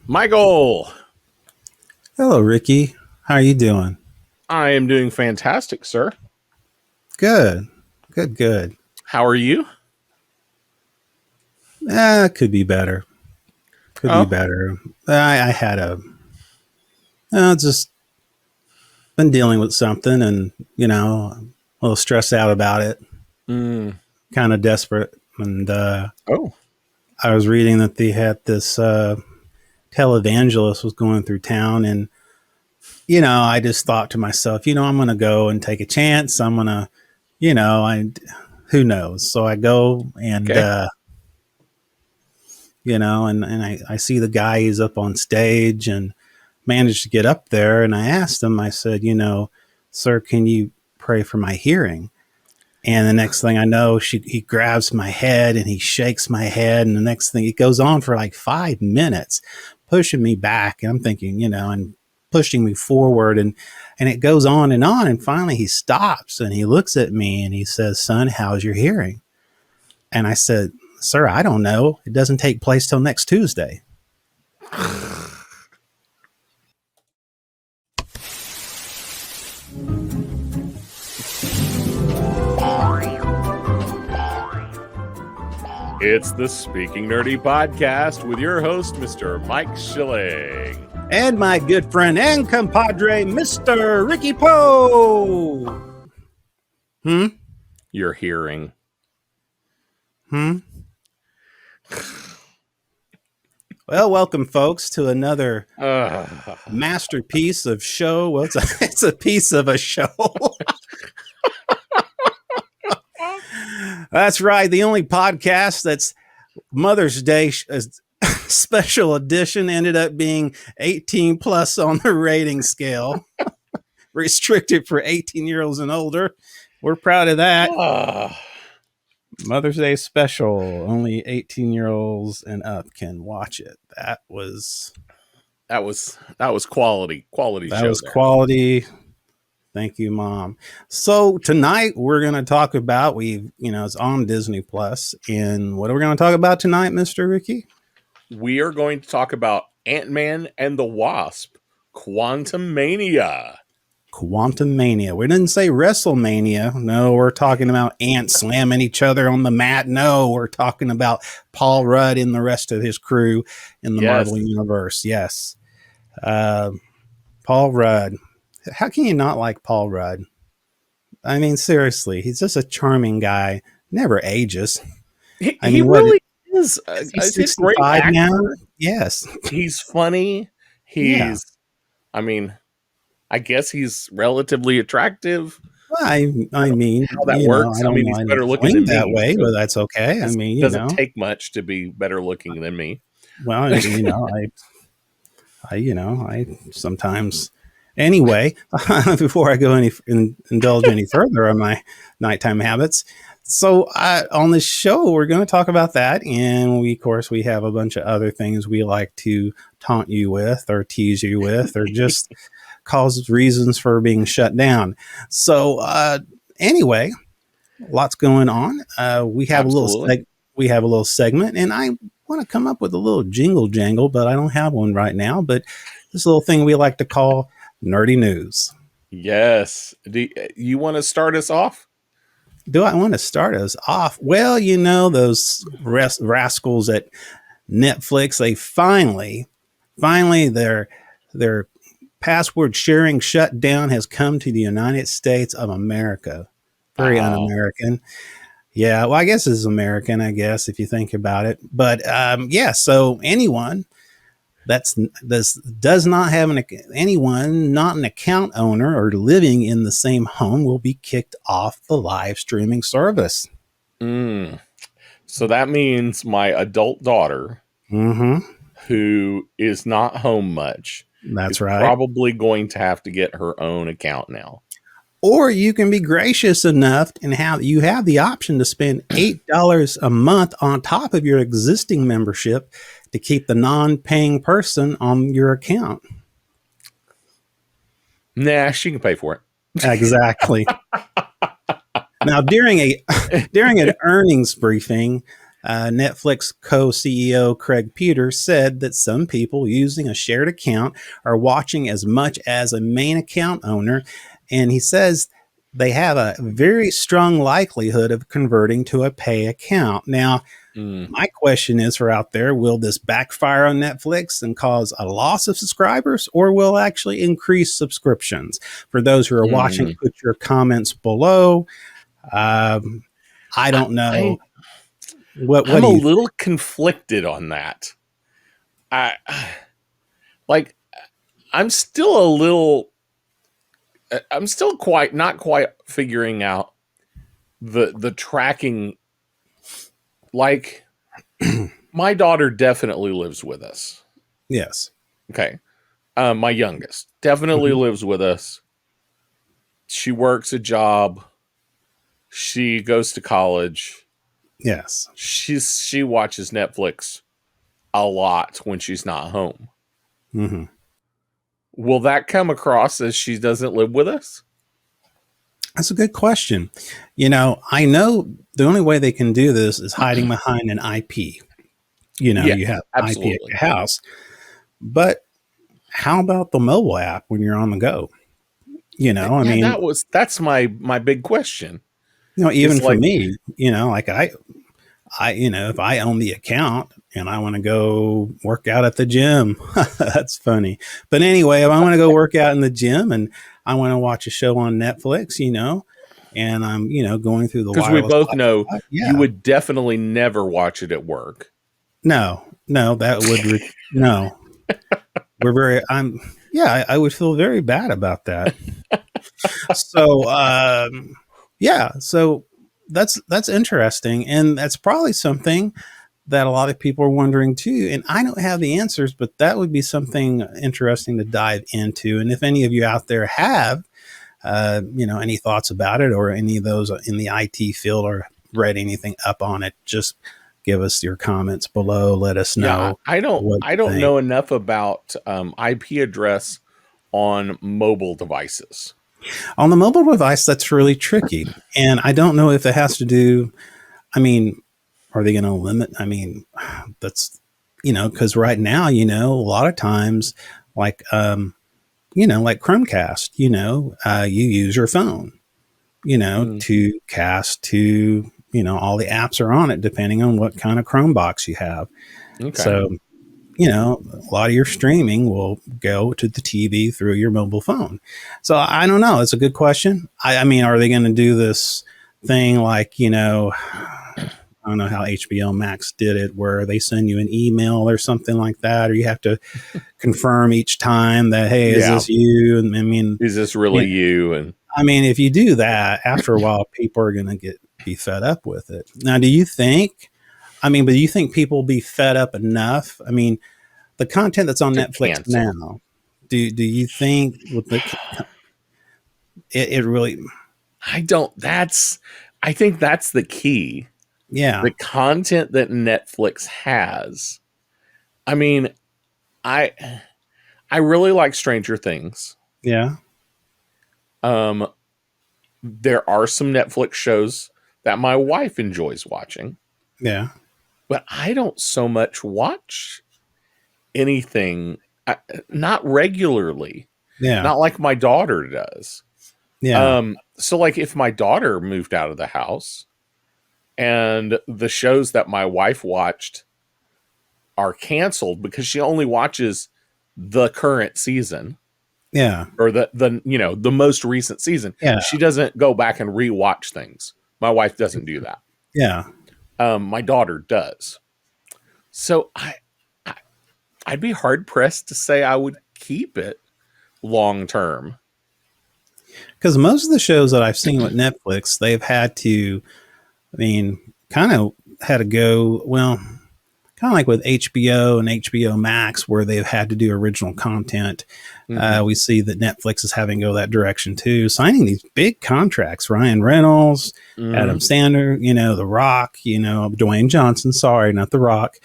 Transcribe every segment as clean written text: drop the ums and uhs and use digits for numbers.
Michael, Hello, Ricky. How are you doing? I am doing fantastic, sir. Good. Good, good. How are you? Could be better. Could be Oh, better. I had just been dealing with something and, a little stressed out about it, mm. kind of desperate. And Oh, I was reading that they had this televangelist was going through town. And, I just thought to myself, I'm going to go and take a chance. I'm going to, who knows? So I go and, okay. I see the guy, he's up on stage and managed to get up there. And I asked him, I said, sir, can you pray for my hearing? And the next thing I know, he grabs my head and he shakes my head. And the next thing, it goes on for like 5 minutes, pushing me back. And I'm thinking, and pushing me forward. And it goes on and on. And finally he stops and he looks at me and he says, son, how's your hearing? And I said, sir, I don't know. It doesn't take place till next Tuesday. It's the Speaking Nerdy podcast with your host, Mr. Mike Schilling. And my good friend and compadre, Mr. Ricky Poe. Your hearing. Well, welcome, folks, to another masterpiece of show. Well, it's a piece of a show. That's right. The only podcast that's Mother's Day special edition ended up being 18 plus on the rating scale, restricted for 18-year-olds and older. We're proud of that. Mother's Day special, only 18-year-olds and up can watch it. That was quality that show was there. quality. Thank you, Mom. So tonight we're going to talk about it's on Disney Plus. And what are we going to talk about tonight, Mr. Ricky? We are going to talk about Antman and the Wasp Quantamania. Quantamania. We didn't say WrestleMania. No, we're talking about ants slamming each other on the mat. No, we're talking about Paul Rudd and the rest of his crew in the Marvel Universe. Yes. Paul Rudd. How can you not like Paul Rudd? I mean, seriously, he's just a charming guy. Never ages. He really is. He's 65 now. Yes. He's funny. I guess he's relatively attractive. Well, I mean, how that works. I mean, he's better looking than that me, way, but that's okay. I mean, it doesn't take much to be better looking than me. Well, I sometimes. Anyway, before I go indulge any further on my nighttime habits, so on this show we're going to talk about that, and we have a bunch of other things we like to taunt you with, or tease you with, or just cause reasons for being shut down. So anyway, lots going on. We have Absolutely. a little segment, and I want to come up with a little jingle jangle, but I don't have one right now. But this little thing we like to call Nerdy News. Yes. Do you want to start us off? Do I want to start us off? Well, those rascals at Netflix, they finally their password sharing shutdown has come to the United States of America. Very un-American. Yeah, well, I guess it's American, if you think about it. But so anyone does not have anyone not an account owner or living in the same home will be kicked off the live streaming service. So that means my adult daughter, who is not home much, that's is right, probably going to have to get her own account now. Or you can be gracious enough and you have the option to spend $8 a month on top of your existing membership to keep the non-paying person on your account. Nah, she can pay for it. Exactly. Now, during an earnings briefing, Netflix co CEO Craig Peters said that some people using a shared account are watching as much as a main account owner. And he says they have a very strong likelihood of converting to a pay account. Now, Mm. my question is for out there, will this backfire on Netflix and cause a loss of subscribers, or will it actually increase subscriptions? For those who are watching, Mm. put your comments below. Um, I I, don't know. I What I'm a do you little conflicted on that. I like I'm still a little I'm still quite not quite figuring out the tracking. Like, think? my daughter definitely lives with us. Yes. Okay. My youngest definitely Mhm. lives with us. She works a job. She goes to college. Yes. She watches Netflix a lot when she's not home. Hmm. Will that come across as she doesn't live with us? That's a good question. I know the only way they can do this is hiding behind an IP. You Yes, have IP at absolutely. your house, but how about the mobile app when you're on the go? I Yeah, mean, that's my big question. even Is for like, me, like if I own the account and I want to go work out at the gym, that's funny. But anyway, if I want to go work out in the gym and I want to watch a show on Netflix, and I'm, going through the because we wireless both know Wi-Fi, you yeah, would definitely never watch it at work. no, no, no, yeah, I would feel very bad about that. So, yeah, so that's interesting. And that's probably something that a lot of people are wondering too. And I don't have the answers, but that would be something interesting to dive into. And if any of you out there have, any thoughts about it, or any of those in the IT field, or read anything up on it, just give us your comments below. Let us Yeah, know what I you don't think. know enough about IP address on mobile devices. On the mobile device, that's really tricky. And I don't know if it has to do, I mean, are they going to limit? I mean, that's, because right now, a lot of times, like, like Chromecast, you use your phone, Mm, to cast to, all the apps are on it, depending on what kind of Chromebox you have. okay. So, a lot of your streaming will go to the TV through your mobile phone. So I don't know. It's a good question. I mean, are they going to do this thing like, I don't know how HBO Max did it, where they send you an email or something like that, or you have to confirm each time that, hey, is Yeah. this you? And Is this you really know, you? And if you do that, after a while, people are going to be fed up with it. Now, do you think? But do you think people will be fed up enough? I mean, the content that's on to Netflix cancel. now. Do you think with it really? I don't I think that's the key. Yeah, The content that Netflix has. I mean, I I really like Stranger Things. yeah, Um there are some Netflix shows that my wife enjoys watching, yeah, but I don't so much watch anything, uh, not regularly, yeah, not like my daughter does. yeah, So like if my daughter moved out of the house and the shows that my wife watched are canceled because she only watches the current season, yeah, or the most recent season. yeah, She doesn't go back and rewatch things. My wife doesn't do that. yeah. My daughter does. So I I'd be hard pressed to say I would keep it long term. Because most of the shows that I've seen with Netflix, they've had to, kind of had to go, well, kind of like with HBO and HBO Max, where they've had to do original content. Hmm. We see that Netflix is having to go that direction too, signing these big contracts. Ryan Reynolds, Adam Hmm. Sandler, The Rock, Dwayne Johnson. Sorry, not The Rock.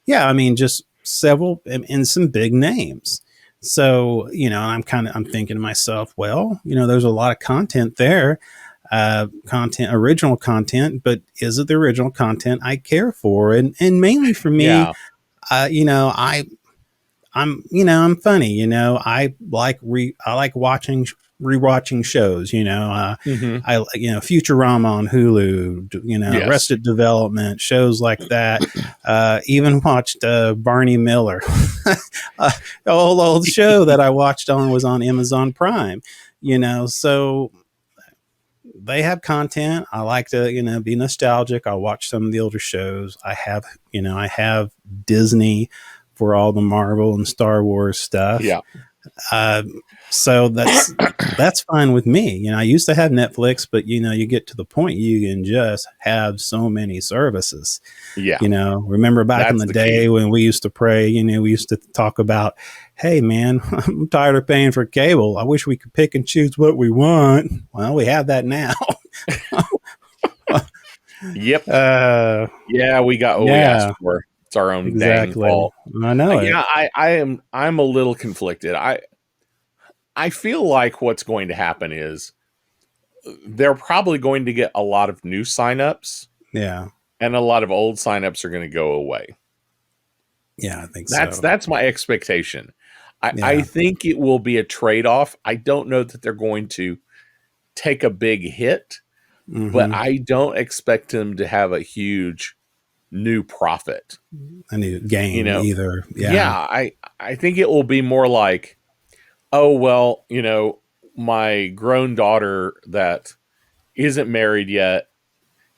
Yeah, just several and some big names. So, I'm thinking to myself, well, there's a lot of content there. content, original content, but is it the original content I care for? And mainly for me, Yeah. you know, I'm funny. I like watching rewatching shows. Hmm. Futurama on Hulu. Yes. Arrested Development, shows like that. Even watched Barney Miller. uh, the old show that I watched on was on Amazon Prime. So they have content. I like to, be nostalgic. I watch some of the older shows. I have Disney for all the Marvel and Star Wars stuff. Yeah. Uh, so that's fine with me. I used to have Netflix, but you get to the point you can just have so many services. Yeah. Remember back in That's the the key. day when we used to pray, we used to talk about, hey man, I'm tired of paying for cable. I wish we could pick and choose what we want. Well, we have that now. Yep. uh, Yeah, we got what we asked yeah, for. It's our own dang exactly. fault. I know it. Yeah, I'm a little conflicted. I feel like what's going to happen is they're probably going to get a lot of new signups Yeah. and a lot of old signups are going to go away. Yeah, I think That's so. that's my expectation. I Yeah. think it will be a trade-off. I don't know that they're going to take a big hit, but Mm-hmm. I don't expect them to have a huge new profit. A new You gain know, either. yeah, Yeah. I think it will be more like, oh well, my grown daughter that isn't married yet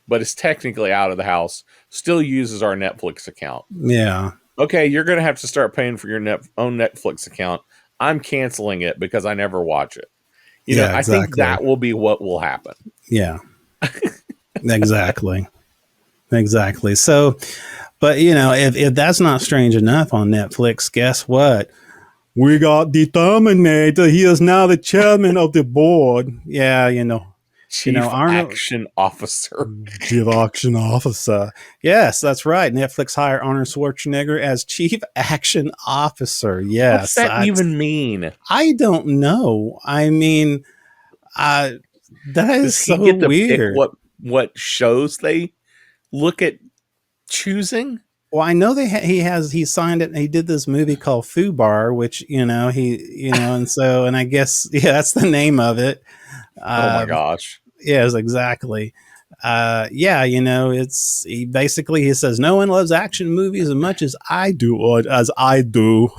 but is technically out of the house still uses our Netflix account. Yeah. Okay, you're going to have to start paying for your own Netflix account. I'm canceling it because I never watch it. Yeah, I think exactly. that will be what will happen. Yeah. Exactly. Exactly. So, but if that's not strange enough on Netflix, guess what? We got the Terminator. He is now the chairman of the board. Yeah, Chief Arnold, Action Officer. chief action officer. Yes, that's right. Netflix hired Arnold Schwarzenegger as chief action officer. What's Yes, that even mean? I don't know. I mean, uh, that is Does he so get to pick weird. what shows they look at choosing? Well, I know he signed it. And he did this movie called Fubar, which and I guess yeah, that's the name of it. Oh my Um, gosh. yes, exactly. Yeah, it's he says no one loves action movies as much as I do, or as I do.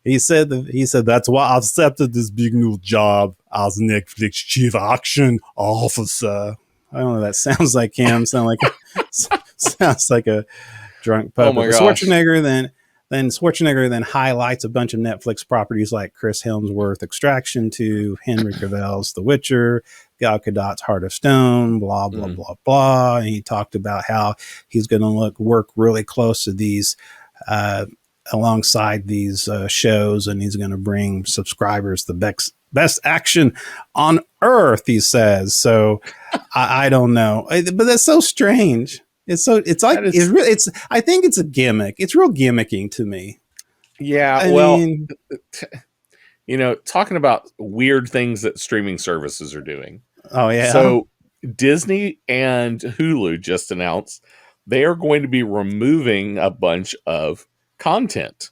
He said that's why I accepted this big new job as Netflix chief action officer. I don't know. That sounds like him. Sounds like a drunk Oh puppet. my But gosh. Schwarzenegger then highlights a bunch of Netflix properties like Chris Hemsworth Extraction to Henry Cavill's The Witcher, Gal Gadot's Heart of Stone, blah blah Mm. blah blah. And he talked about how he's going to work really close to these. Alongside these shows, and he's going to bring subscribers the best action on earth. He says so. I don't know, but that's so strange. It's like That is, I think it's a gimmick. It's real gimmicking to me. yeah, I well, mean, talking about weird things that streaming services are doing. oh yeah. So Disney and Hulu just announced they are going to be removing a bunch of content.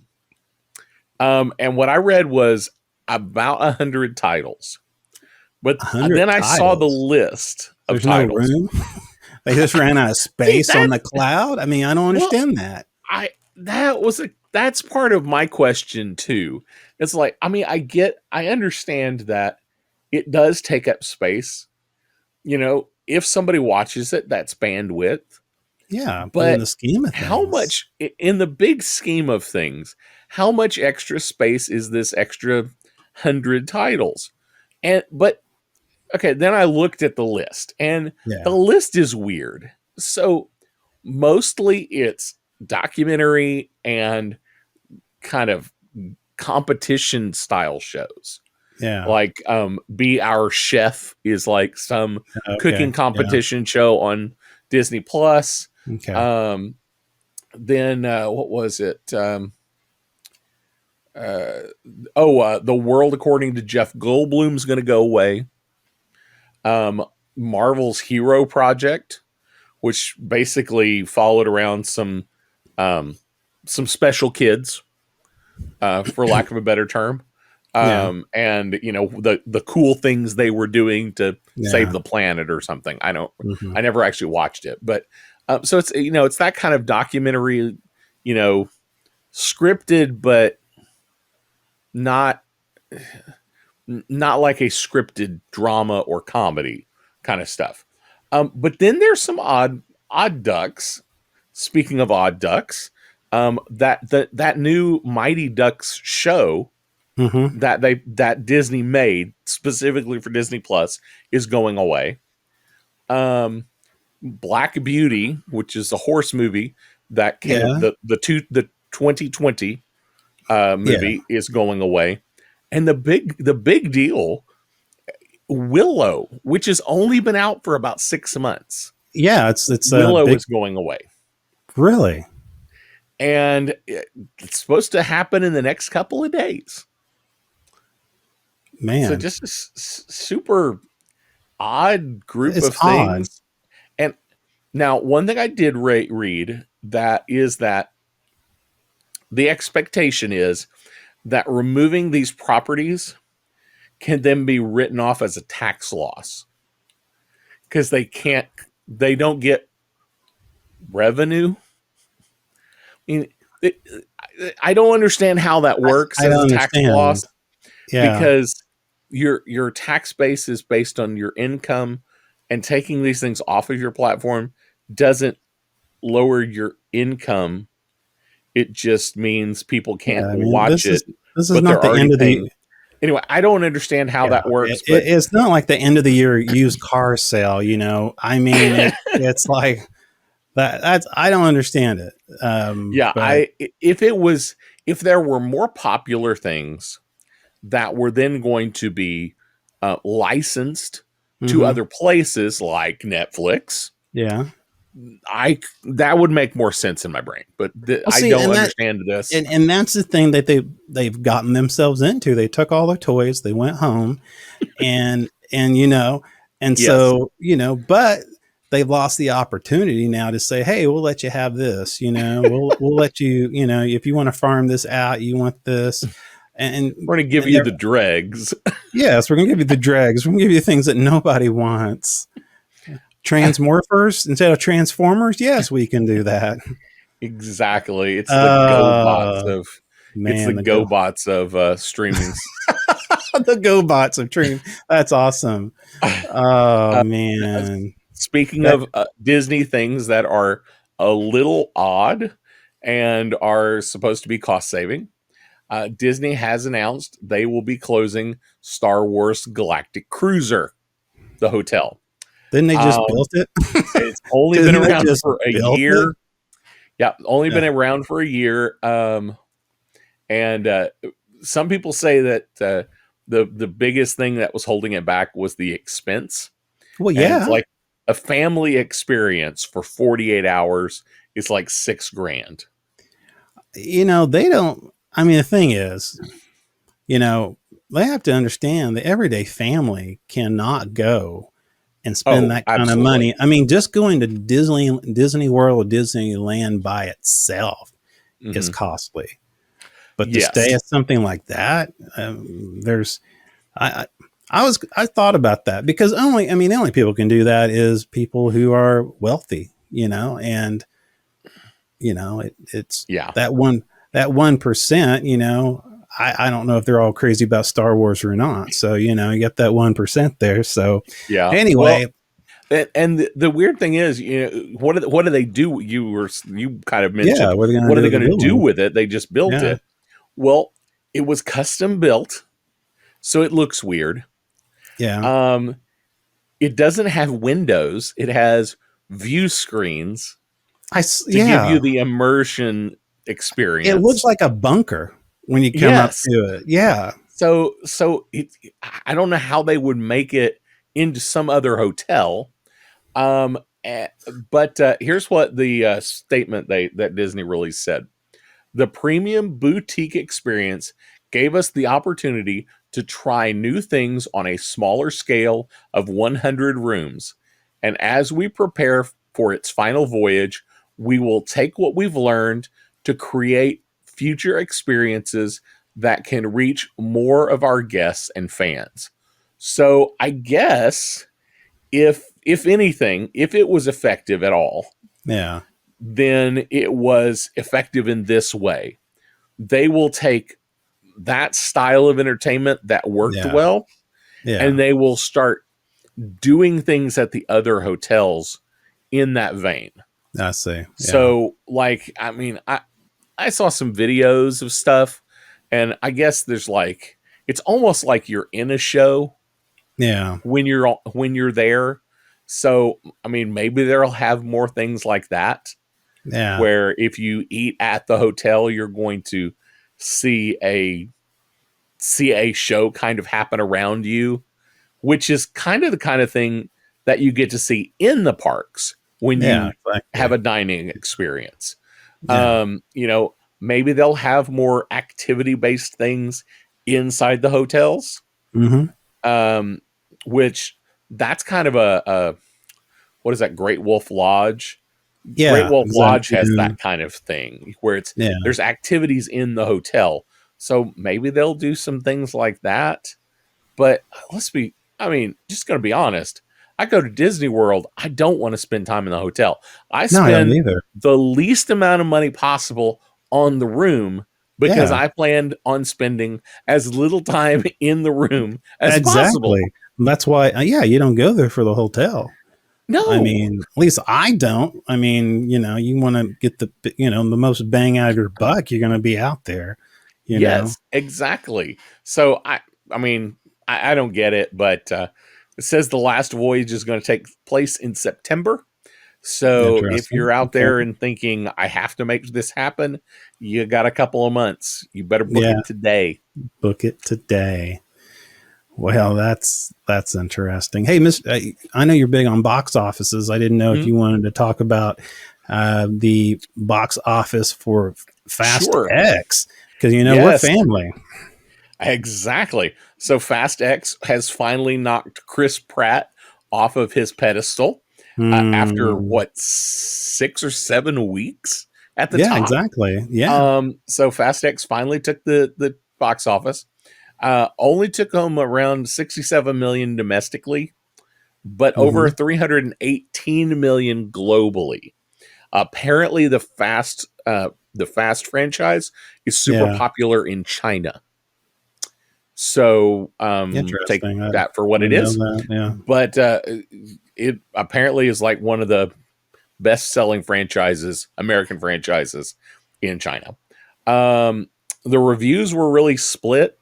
And what I read was about 100 titles. But 100 then I saw the titles. list of There's no titles. room. They just ran out of See space on that? the cloud. I mean, I don't Well, understand that. that's part of my question too. It's like, I understand that it does take up space. If somebody watches it, that's bandwidth. Yeah, but in But the scheme of how things, much, in the big scheme of things, how much extra space is this extra 100 titles? But okay, then I looked at the list, and the yeah, list is weird. So mostly it's documentary and kind of competition style shows. yeah. Like Be Our Chef is like some cooking Okay, yeah, competition show on Disney Plus. okay. Um, then what was it? The World According to Jeff Goldblum's going to go away. um, Marvel's Hero Project, which basically followed around um, some special kids, for lack of a better term, Yeah. and the cool things they were doing to save Yeah. the planet or something. Hmm. I never actually watched it, but so it's that kind of documentary, you know, scripted, but not not like a scripted drama or comedy kind of stuff. But then there's some odd ducks. Speaking of odd ducks, that new Mighty Ducks show Hmm. that Disney made specifically for Disney Plus is going away. Um, Black Beauty, which is a horse movie that came Yeah. the 2020 Yeah. movie is going away, and the big deal, Willow, which has only been out for about 6 months. Yeah. It's a Willow big, is going away, really, and it's supposed to happen in the next couple of days. So man. just a super odd group It's of odd. things. And now, one thing I did read that is that the expectation is that removing these properties can then be written off as a tax loss because they don't get revenue. I mean, it, I don't understand how that works I as don't a tax loss understand. Yeah. because your tax base is based on your income, and taking these things off of your platform doesn't lower your income. It just means people Yeah. can't I mean, watch it, this is but not they're the already end of paying. the. Anyway, I don't understand how Yeah, that works, but it's not like the end of the year used car sale. I mean, it's like that. That's I don't understand it. yeah, But if there were more popular things that were then going to be licensed to hmm other places like Netflix, yeah. I that would make more sense in my brain. But Well, I see, don't and that understand this. and that's the thing that they've gotten themselves into. They took all their toys, they went home, and and Yes, so but they've lost the opportunity now to say, hey, we'll let you have this. We'll let you. If you want to farm this out, you want this, and we're going to give and you they're the dregs. yes, we're gonna give you the dregs. We're gonna give you things that nobody wants. Transmorphers instead of transformers. Yes, we can do that. Exactly. Uh It's the man, GoBots of streaming. the GoBots of Dream. That's awesome. Oh Uh, man, Speaking that of Disney things that are a little odd and are supposed to be cost saving, Disney has announced they will be closing Star Wars Galactic Cruiser, the hotel. didn't they just Um, built it? it's only been Didn't they around just for a built it? year. Yeah, only been Yeah. around for a year. And some people say that the biggest thing that was holding it back was the expense, Well, and it's yeah. like a family experience for 48 hours is like 6 grand. They don't. I mean, the thing is, you know, they have to understand the everyday family cannot go and spend Oh, that kind of absolutely. money. I mean, just going to Disney World or Disneyland by itself is Hmm. costly. But to stay Yes. at something like that, there's I, I thought about that because the only people can do that is people who are wealthy, and it's Yeah. that 1%, I don't know if they're all crazy about Star Wars or not. So, you got that 1% there. So Yeah. Well, anyway, and the weird thing is, what do they do? You kind of yeah, mentioned, what are they going what to are do they with the going to do building? with it? They just built Yeah. it. Well, it was custom built, so it looks weird. Yeah. Um, it doesn't have windows. It has view screens to give Yeah, you the immersion it looks experience. like a bunker when you come up Yes. to it. Yeah. I don't know how they would make it into some other hotel. Um, eh, but here's what the statement that Disney release said: the premium boutique experience gave us the opportunity to try new things on a smaller scale of 100 rooms. And as we prepare for its final voyage, we will take what we've learned to create future experiences that can reach more of our guests and fans. So I guess if anything, if it was effective at all, Yeah. then it was effective in this way. They will take that style of entertainment that worked Yeah. well and Yeah. they will start doing things at the other hotels in that vein. I see. Yeah. So, like, I mean, I saw some videos of stuff, and I guess there's like it's almost like you're in a show Yeah. when you're there. So, I mean, maybe they'll have more things like that, Yeah. where if you eat at the hotel, you're going to see a show kind of happen around you, which is kind of thing that you get to see in the parks when Yeah. you have Exactly. a dining experience. Yeah. You know, maybe they'll have more activity based things inside the hotels, Mm-hmm. um, which that's kind of a what is that? Great Wolf Lodge. Great Yeah. Wolf Lodge Exactly. has that kind of thing where Yeah. there's activities in the hotel, so maybe they'll do some things like that. But I mean, just going to be honest. I go to Disney World. I don't want to spend time in the hotel. I No, I don't spend either. the least amount of money possible on the room because Yeah. I planned on spending as little time in the room as possible. Exactly. That's why. Yeah, you don't go there for the hotel. I No. mean, at least I don't. I mean, you want to get the most bang out of your buck. You're going to be out there. You know. Yes, exactly. So I mean, I don't get it, but it says the last voyage is going to take place in September. So if Interesting. you're out Okay. there and thinking I have to make this happen, you got a couple of months. You better book Yeah. it today. Book it today. Well, that's interesting. Hey, Miss, I know you're big on box offices. I didn't know if Mhm. you wanted to talk about the box office for Fast Sure. X because we're Yes, family. exactly. So Fast X has finally knocked Chris Pratt off of his pedestal after Hmm. what 6 or 7 weeks at the Yeah, top. exactly. Yeah. So Fast X finally took the box office. Only took home around 67 million domestically, but over Hmm. 318 million globally. Apparently, the Fast franchise is super Yeah. popular in China. So take Interesting. I that for what it didn't know is. that. Yeah. But it apparently is like one of the best selling franchises, American franchises in China. Um, the reviews were really split.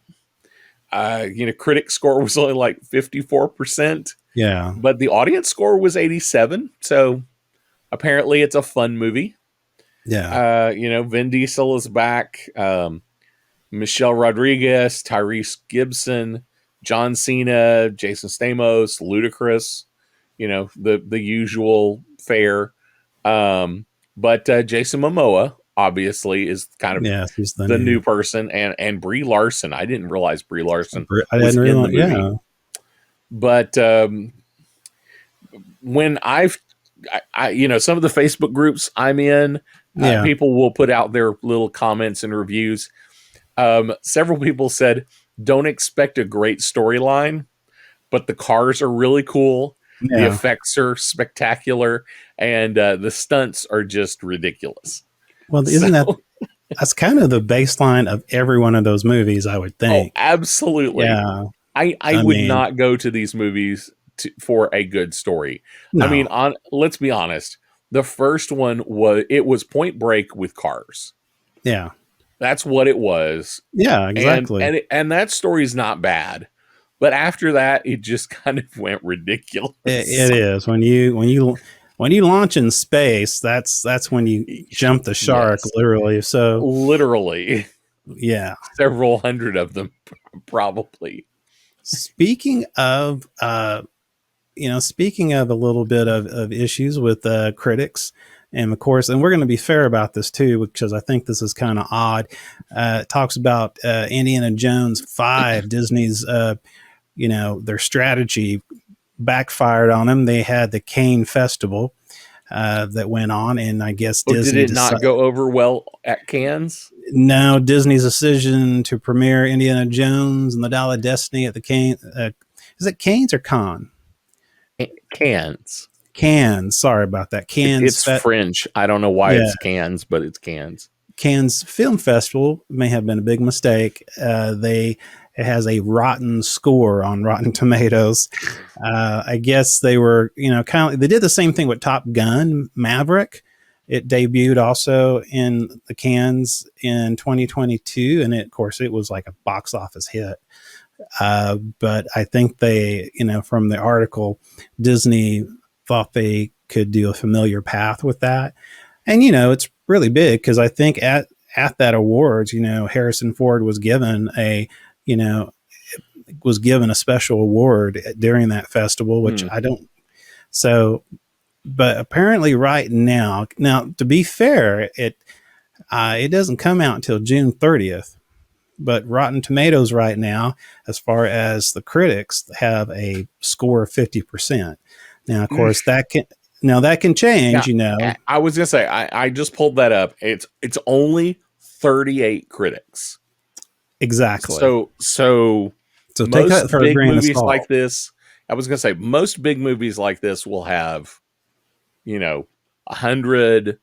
Critic score was only like 54%, Yeah. but the audience score was 87. So apparently it's a fun movie. Yeah. Vin Diesel is back. Michelle Rodriguez, Tyrese Gibson, John Cena, Jason Stamos, Ludacris, the usual fare. But Jason Momoa obviously is kind of Yeah. He's the the new new. person, and Brie Larson. I didn't realize Brie Larson I was didn't in the realize. movie, Yeah. but when some of the Facebook groups I'm in, Yeah. people will put out their little comments and reviews. Several people said, "Don't expect a great storyline, but the cars are really cool. The Yeah. effects are spectacular, and the stunts are just ridiculous." Well, So, isn't that's kind of the baseline of every one of those movies? I would oh, think. absolutely. Yeah. I I would mean, not go to these movies for a good story. I mean, no. let's be honest. The first one was Point Break with cars. Yeah. That's what it was, Yeah. and Exactly. and that story's not bad. But after that, it just kind of went ridiculous. It is when you launch in space. That's when you jump the shark, Yes, literally. So literally yeah. several hundred of them, probably. Speaking of speaking of a little bit of issues with critics, And of course, and we're going to be fair about this too, because I think this is kind of odd. It talks about Indiana Jones 5, Disney's, their strategy backfired on them. They had the Kane Festival that went on, and I guess Oh, did Disney it not decided. go over well at Cannes? No, Disney's decision to premiere Indiana Jones and the Dial of Destiny at the Kane. Is it Canes or Con? Cannes. Cannes. Sorry about that. It's French. I don't know why Yeah, it's Cannes, but it's Cannes. Cannes Film Festival may have been a big mistake. It has a rotten score on Rotten Tomatoes. I guess they were, kind of, they did the same thing with Top Gun Maverick. It debuted also in the Cannes in 2022, and of course, it was like a box office hit. But I think they, from the article, Disney thought they could do a familiar path with that. And, it's really big because I think at that awards, Harrison Ford was given you know, a special award during that festival, which Hmm. I don't. So, but apparently right now, to be fair, it doesn't come out until June 30th. But Rotten Tomatoes right now, as far as the critics, have a score of 50%. Now, of course, that can Yeah, change. I was gonna say I just pulled that up. It's only 38 critics. Exactly. So So take that most for a big grain of movies salt. like this, I was gonna say most big movies like this will have 100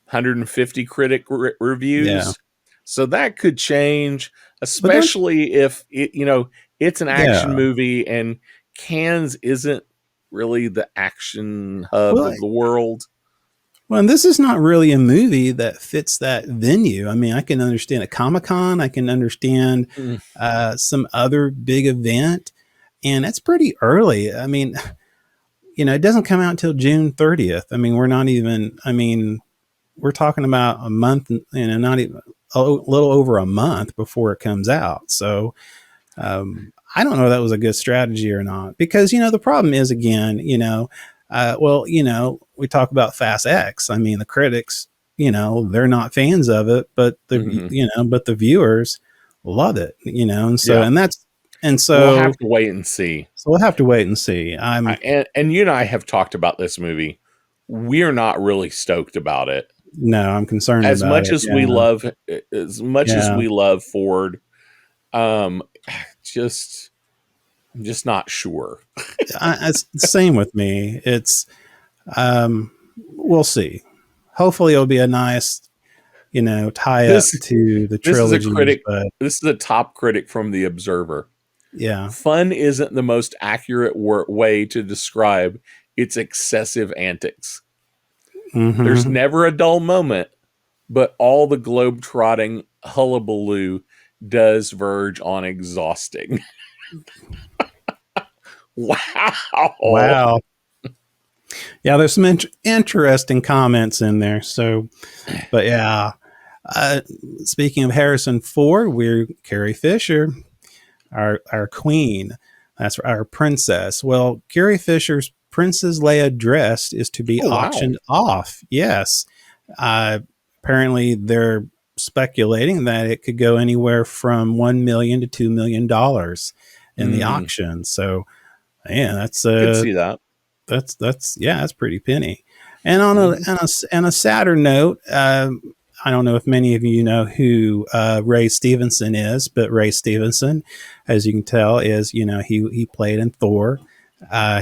150 critic Yeah. reviews. So that could change, But don't especially if it's an action Yeah. movie and Cannes isn't really the action hub Well, of the world. and this is not really a movie that fits that venue. I mean, I can understand a Comic Con. I can understand Mm, some other big event, and that's pretty early. I mean, it doesn't come out until June 30th. I mean, we're not even. I mean, we're talking about a month. Not even a little over a month before it comes out. So I don't know if that was a good strategy or not, because the problem is, again, we talk about Fast X. I mean, the critics, they're not fans of it, but mhm. the viewers love it, and so Yeah, and that's and we'll have so to wait and see. so we'll have to wait and see. I'm And you and I have talked about this movie. We're not really stoked about it. No, I'm concerned As about much it. as we Yeah, love as much as yeah. we love Ford, um just I'm just not sure. It's the same with me. It's we'll see. Hopefully, it'll be a nice tie up This to the this is a trilogies. critic. But This is a top critic from the Observer. yeah. Fun isn't the most accurate way to describe its excessive antics. There's Hmm. never a dull moment, but all the globe-trotting hullabaloo does verge on exhausting. Wow. Wow. Yeah, there's some interesting comments in there. So, but yeah. Uh, Speaking of Harrison Ford, we're Carrie Fisher, our queen. That's our princess. Well, Carrie Fisher's Princess Leia dress is to be Oh, wow. auctioned off. Yes. Uh, Apparently, they're speculating that it could go anywhere from $1 million to $2 million in the Mm, auction. So, yeah, could see that. that's pretty penny. And Mhm. on a sadder note, I don't know if many of you know who Ray Stevenson is, but Ray Stevenson, as you can tell, is he played in Thor.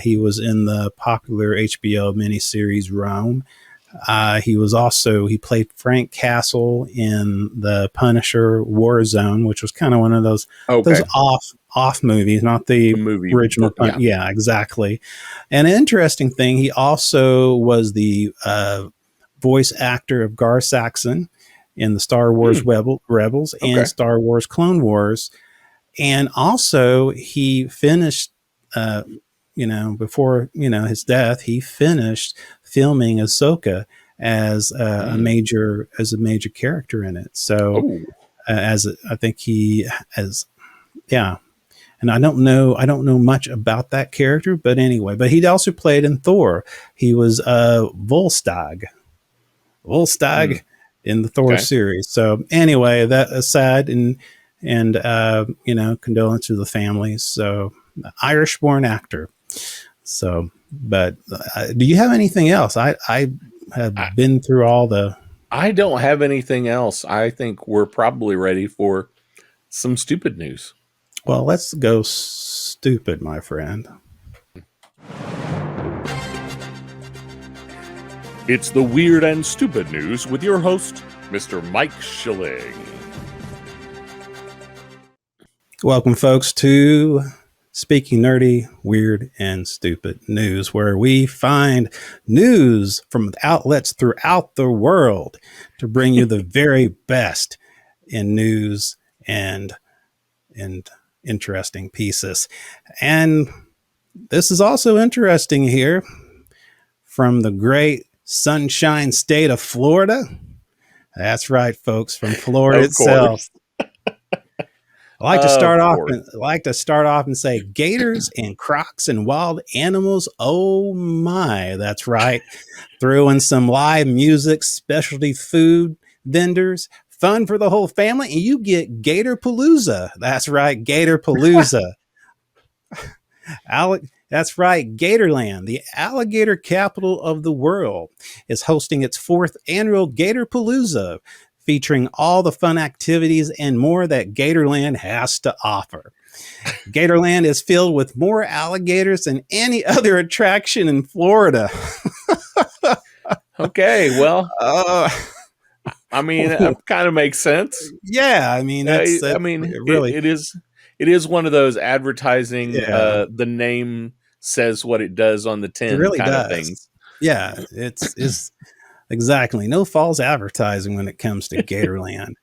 He was in the popular HBO miniseries Rome. He played Frank Castle in the Punisher Warzone, which was kind of one of those Okay. off movies, not the The movie, original yeah. Yeah, exactly. And an interesting thing, he also was the voice actor of Gar Saxon in the Star Wars Hmm, Rebels and okay. Star Wars Clone Wars. And also, he finished, uh, before his death, he finished filming Ahsoka as Mm. a major character in it. So, Oh, I think he as yeah, and I don't know much about that character, but anyway, but he'd also played in Thor. He was Volstagg. Volstagg in the Thor Okay. series. So anyway, that aside, and condolences to the families. So Irish-born actor. So, but do you have anything else? I I, have been through all the. I don't have anything else. I think we're probably ready for some stupid news. Well, let's go stupid, my friend. It's the weird and stupid news with your host, Mr. Mike Schilling. Welcome, folks, to Speaking Nerdy, Weird, and Stupid News, where we find news from outlets throughout the world to bring you the very best in news and interesting pieces. And this is also interesting here from the great sunshine state of Florida. That's right, folks, from Florida Of itself. course. I like to Of start off course. and say gators and crocs and wild animals. Oh my, that's right. Throw in some live music, specialty food vendors, fun for the whole family, and you get Gator Palooza. That's right, Gator Palooza. That's right, Gatorland, the alligator capital of the world, is hosting its 4th annual Gator Palooza, featuring all the fun activities and more that Gatorland has to offer. Gatorland is filled with more alligators than any other attraction in Florida. Okay, well, Uh, I mean, it kind of makes sense. yeah, I mean I that's mean, really it is one of those advertising. yeah, The name says what it does on the it tin really kind of things. does. Yeah, it's exactly no false advertising when it comes to Gatorland.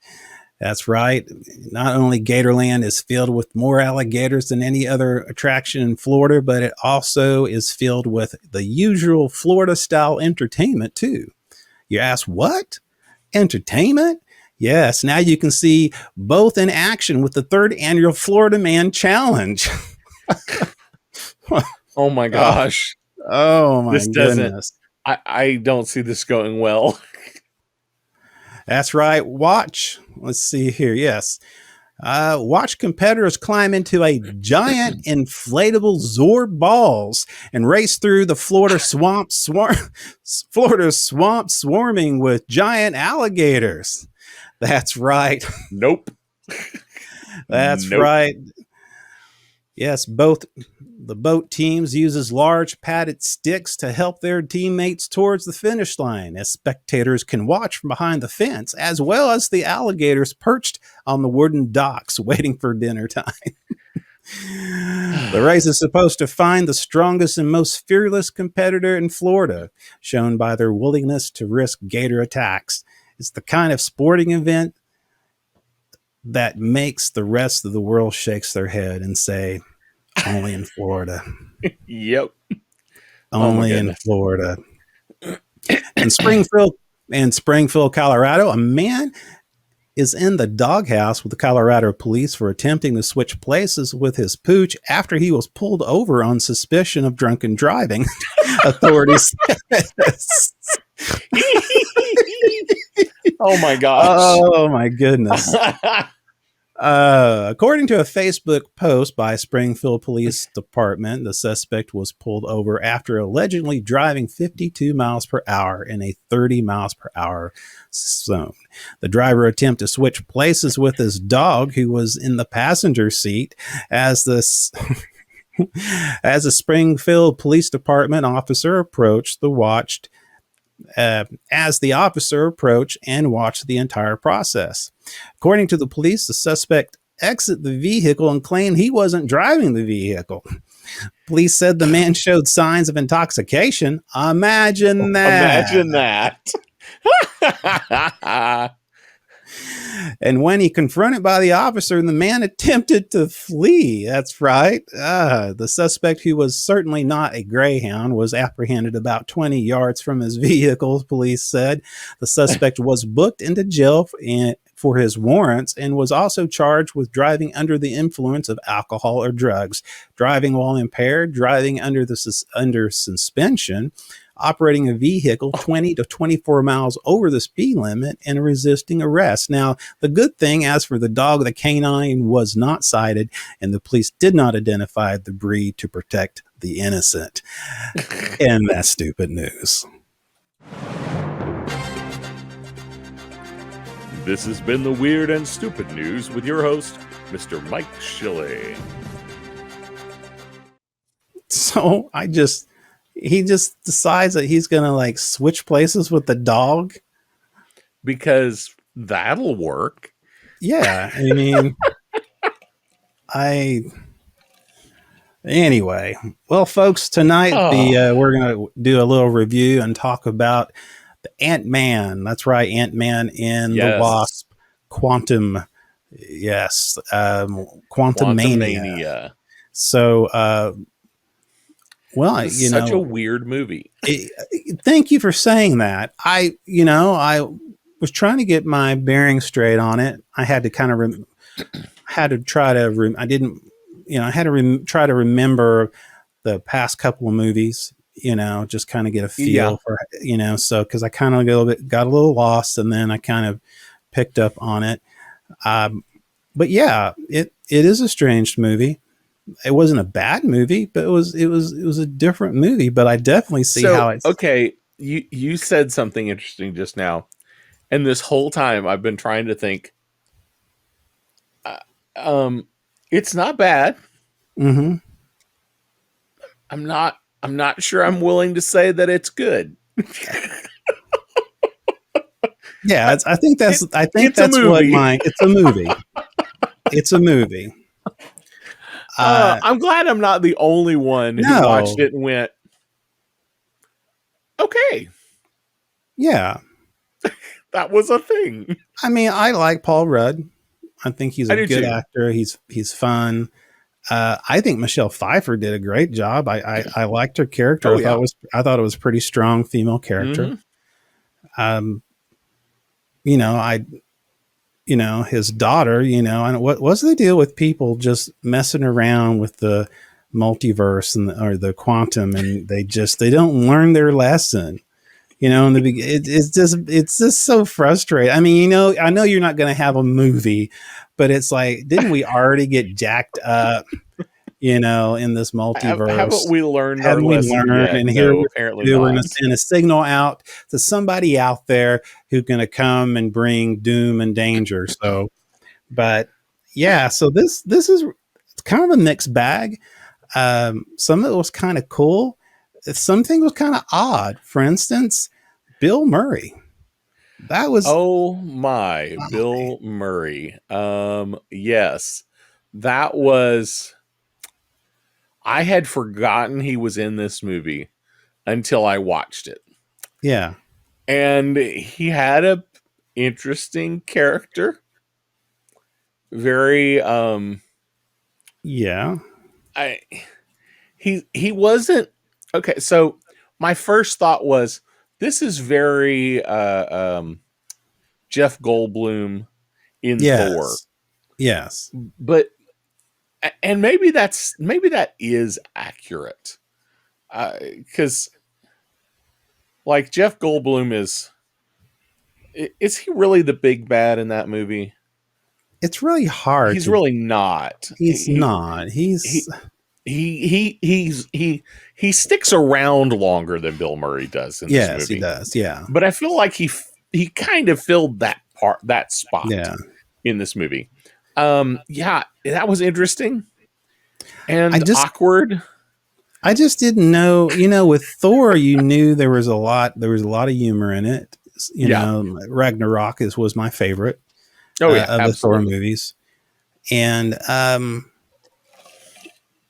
That's right. Not only Gatorland is filled with more alligators than any other attraction in Florida, but it also is filled with the usual Florida style entertainment too. You ask, what? Entertainment? Yes, now you can see both in action with the 3rd annual Florida Man Challenge. Oh my oh, gosh. oh my This doesn't, goodness. I don't see this going well. That's right. Watch. Let's see here. Yes. Watch competitors climb into a giant inflatable Zorb balls and race through the Florida swamp swarming with giant alligators. That's right. Nope. That's Nope. right. Yes, both the boat teams uses large padded sticks to help their teammates towards the finish line, as spectators can watch from behind the fence, as well as the alligators perched on the wooden docks waiting for dinner time. The race is supposed to find the strongest and most fearless competitor in Florida, shown by their willingness to risk gator attacks. It's the kind of sporting event that makes the rest of the world shakes their head and say, only in Florida. Yep. Oh my Only in goodness. Florida. In Springfield, Colorado, a man is in the doghouse with the Colorado police for attempting to switch places with his pooch after he was pulled over on suspicion of drunken driving. Authorities. Oh my gosh. Oh my goodness. According to a Facebook post by Springfield Police Department, the suspect was pulled over after allegedly driving 52 miles per hour in a 30 miles per hour zone. The driver attempted to switch places with his dog, who was in the passenger seat, as the Springfield Police Department officer approached the officer approached and watched the entire process. According to the police, the suspect exited the vehicle and claimed he wasn't driving the vehicle. Police said the man showed signs of intoxication. Imagine that. Imagine that. And when he confronted by the officer, the man attempted to flee. That's right. The suspect, who was certainly not a greyhound, was apprehended about 20 yards from his vehicle, police said. The suspect was booked into jail for his warrants and was also charged with driving under the influence of alcohol or drugs, driving while impaired, driving under suspension, operating a vehicle 20 to 24 miles over the speed limit, and resisting arrest. Now, the good thing, as for the dog, the canine was not cited, and the police did not identify the breed to protect the innocent. And that's stupid news. This has been the Weird and Stupid News with your host, Mr. Mike Shilley. So he just decides that he's gonna like switch places with the dog. Because that'll work. Yeah, I mean, anyway. Well, folks, tonight we're gonna do a little review and talk about the Antman. That's right, Antman in the Wasp Quantum. Yes, Quantamania. So, well, it's such a weird movie. Thank you for saying that. I was trying to get my bearings straight on it. I had to kind of had to try to I didn't I had to try to remember the past couple of movies, just kind of get a feel for so because I kind of got a little lost, and then I kind of picked up on it. But yeah, it is a strange movie. It wasn't a bad movie, but it was a different movie. But I definitely see how it's okay. You said something interesting just now, and this whole time I've been trying to think. It's not bad. Mm-hmm. I'm not sure I'm willing to say that it's good. Yeah, I think that's what it's a movie. It's a movie. I'm glad I'm not the only one who watched it and went, okay. Yeah. That was a thing. I mean, I like Paul Rudd. I think he's a good actor. He's fun. I think Michelle Pfeiffer did a great job. I liked her character. I thought it was a pretty strong female character. Mm-hmm. His daughter, and what's the deal with people just messing around with the multiverse or the quantum, and they don't learn their lesson. In the beginning, it's just so frustrating. I mean, I know you're not going to have a movie, but it's like, didn't we already get jacked up? In this multiverse, haven't we learned our lesson yet? And here we're going to send a signal out to somebody out there who's going to come and bring doom and danger. So, but yeah, so this is kind of a mixed bag. Some of it was kind of cool. Something was kind of odd. For instance, Bill Murray. That was Bill Murray. Yes, that was. I had forgotten he was in this movie until I watched it. Yeah. And he had a interesting character. Very yeah. He wasn't okay, so my first thought was this is very Jeff Goldblum in Thor. Yes. But and maybe that is accurate, because like Jeff Goldblum is he really the big bad in that movie? It's really hard. He's really not. He's not. He sticks around longer than Bill Murray does in this movie. Yes, he does. Yeah, but I feel like he kind of filled that spot in this movie. Yeah, that was interesting and awkward. I just didn't know, with Thor, you knew there was a lot of humor in it. Ragnarok was my favorite. Of the Thor movies. And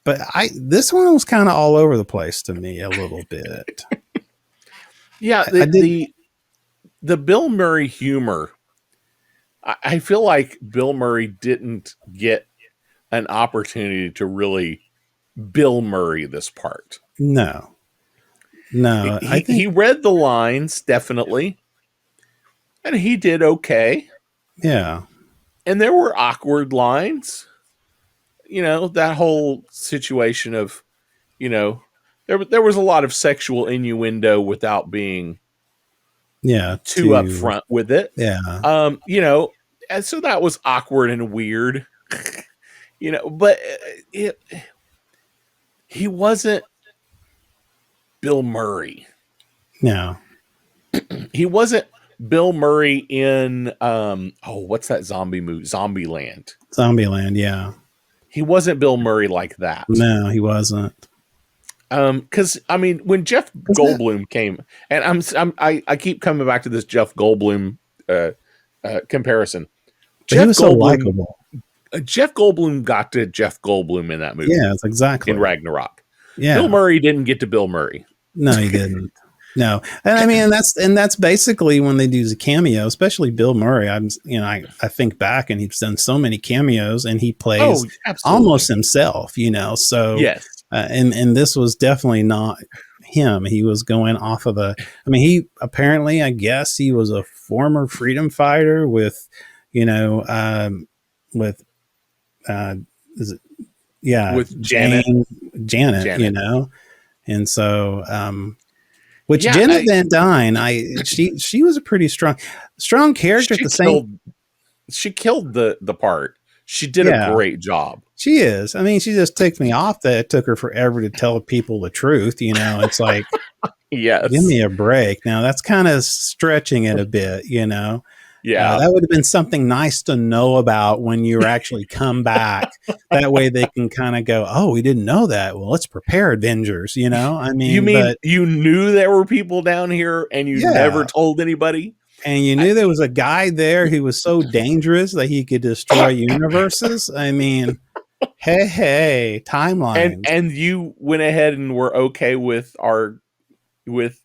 but this one was kind of all over the place to me a little bit. Yeah, the Bill Murray humor, I feel like Bill Murray didn't get an opportunity to really Bill Murray this part. No. I think he read the lines, definitely, and he did okay. Yeah. And there were awkward lines. That whole situation of, you know, there was a lot of sexual innuendo without being Yeah. too To upfront with it. yeah. And so that was awkward and weird. But he wasn't Bill Murray. No. He wasn't Bill Murray in what's that zombie movie? Zombieland. Zombieland. Yeah. He wasn't Bill Murray like that. No, he wasn't. Because I mean, when Jeff Isn't it? Goldblum came, and I keep coming back to this Jeff Goldblum uh, comparison. But he Jeff was so Goldblum, likable. Jeff Goldblum got to Jeff Goldblum in that movie Yeah, in exactly. Ragnarok. Bill Yeah. Murray didn't get to Bill Murray. No, he didn't. No, and I mean that's basically when they do the cameo, especially Bill Murray. I think back and he's done so many cameos and he plays Oh, absolutely. almost himself. So Yes. and this was definitely not him. He was going off of a. I mean, he apparently, I guess, he was a former freedom fighter with, you know, with is it, yeah, With Janet. Janet, Janet. and so which Yeah, Janet Van Dyne, she was a pretty strong character at she the same. killed the part. She did a Yeah, great job. she is. I mean, she just ticked me off that it took her forever to tell people the truth. It's like, give Yes. me a break. Now that's kind of stretching it a bit. Yeah. That would have been something nice to know about when you actually come back. That way they can kind of go, oh, we didn't know that. Well, let's prepare Avengers. I You mean, mean but you knew there were people down here and you never yeah. told anybody? And you I, knew there was a guy there who was so dangerous that he could destroy universes. I mean, hey, and timelines. and you went ahead and were okay with our with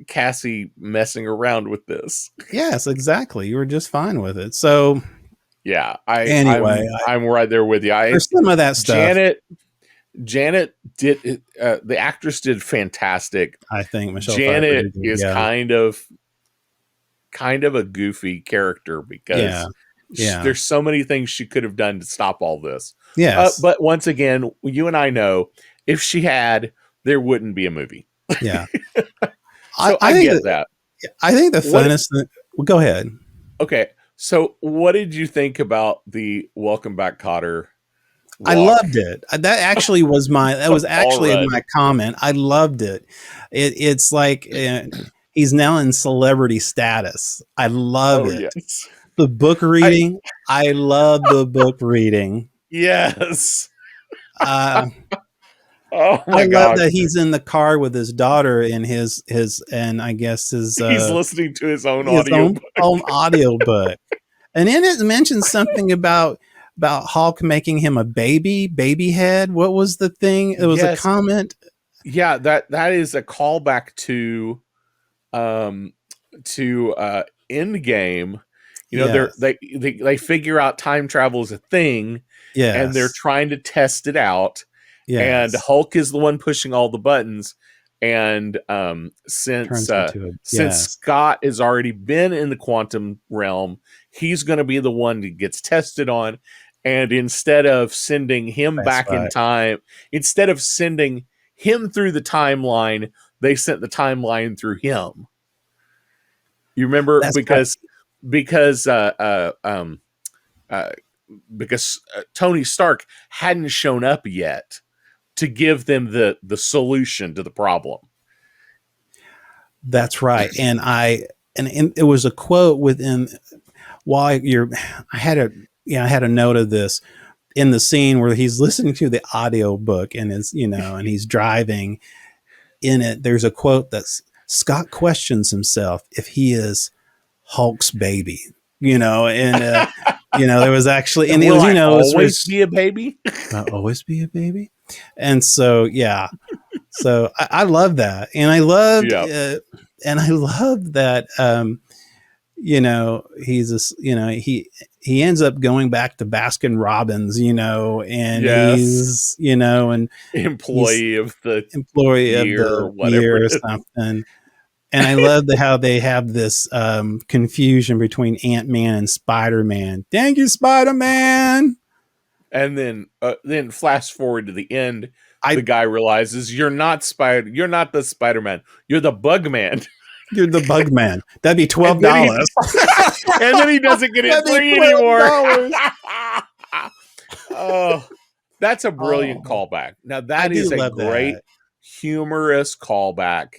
Cassie messing around with this. Yes, exactly. You were just fine with it. So Yeah, I anyway, I'm right there with you. I there's some of that stuff. Janet Janet did the actress did fantastic. I think Michelle Pfeiffer Janet did good. is Yeah, kind of a goofy character yeah, because yeah, there's so many things she could have done to stop all this. yes, But once again, you and I know if she had, there wouldn't be a movie. yeah. I, So I I think get that that. I think the What? funnest. Well, go ahead. Okay. So what did you think about the Welcome Back, Cotter I walk? loved it. That was Paul actually Rudd. my comment. I loved it. It's like he's now in celebrity status. I love Oh it. yes. The book I reading. I love the book reading. yes. Uh, Oh I my love God. that he's in the car with his daughter and his and I guess He's listening to his own his audio. own audio book. And in it mentions something about Hulk making him a baby head. What was the thing? It was a Yes. comment. Yeah, that is a callback um to Endgame. Yes. They figure out time travel is a thing and they're Yes. trying to test it out, and Yes. Hulk is the one pushing all the buttons. And Turns into a since yes. Scott has already been in the quantum realm, he's going to be the one that gets tested on. And instead of sending him That's back in right. time, instead of sending him through the timeline, they sent the timeline through him. You remember That's right. because uh, because Tony Stark hadn't shown up yet to give them the solution to the problem. That's right. And it was a quote within while you're I had a note of this in the scene where he's listening to the audio book and and he's driving. In it, there's a quote that's Scott questions himself if he is Hulk's baby, and there was actually, and it Will was, I it always was be a baby? I'll always be a baby. And so, yeah, so I love that. Yeah. And I loved that, he's he ends up going back to Baskin Robbins, and Yes. and he's Employee of the employee of year or the whatever year it or is. something. And I love how they have this confusion between Ant-Man and Spider-Man. Thank you, Spider-Man. And then flash forward to the end, the I guy realizes you're not the Spider-Man, you're the Bug Man. You're the Bug Man. That'd be And then he $12. and then he doesn't get it That'd be free anymore. $12. Oh, that's a brilliant Oh, callback. Now I that do is a love great that. humorous callback.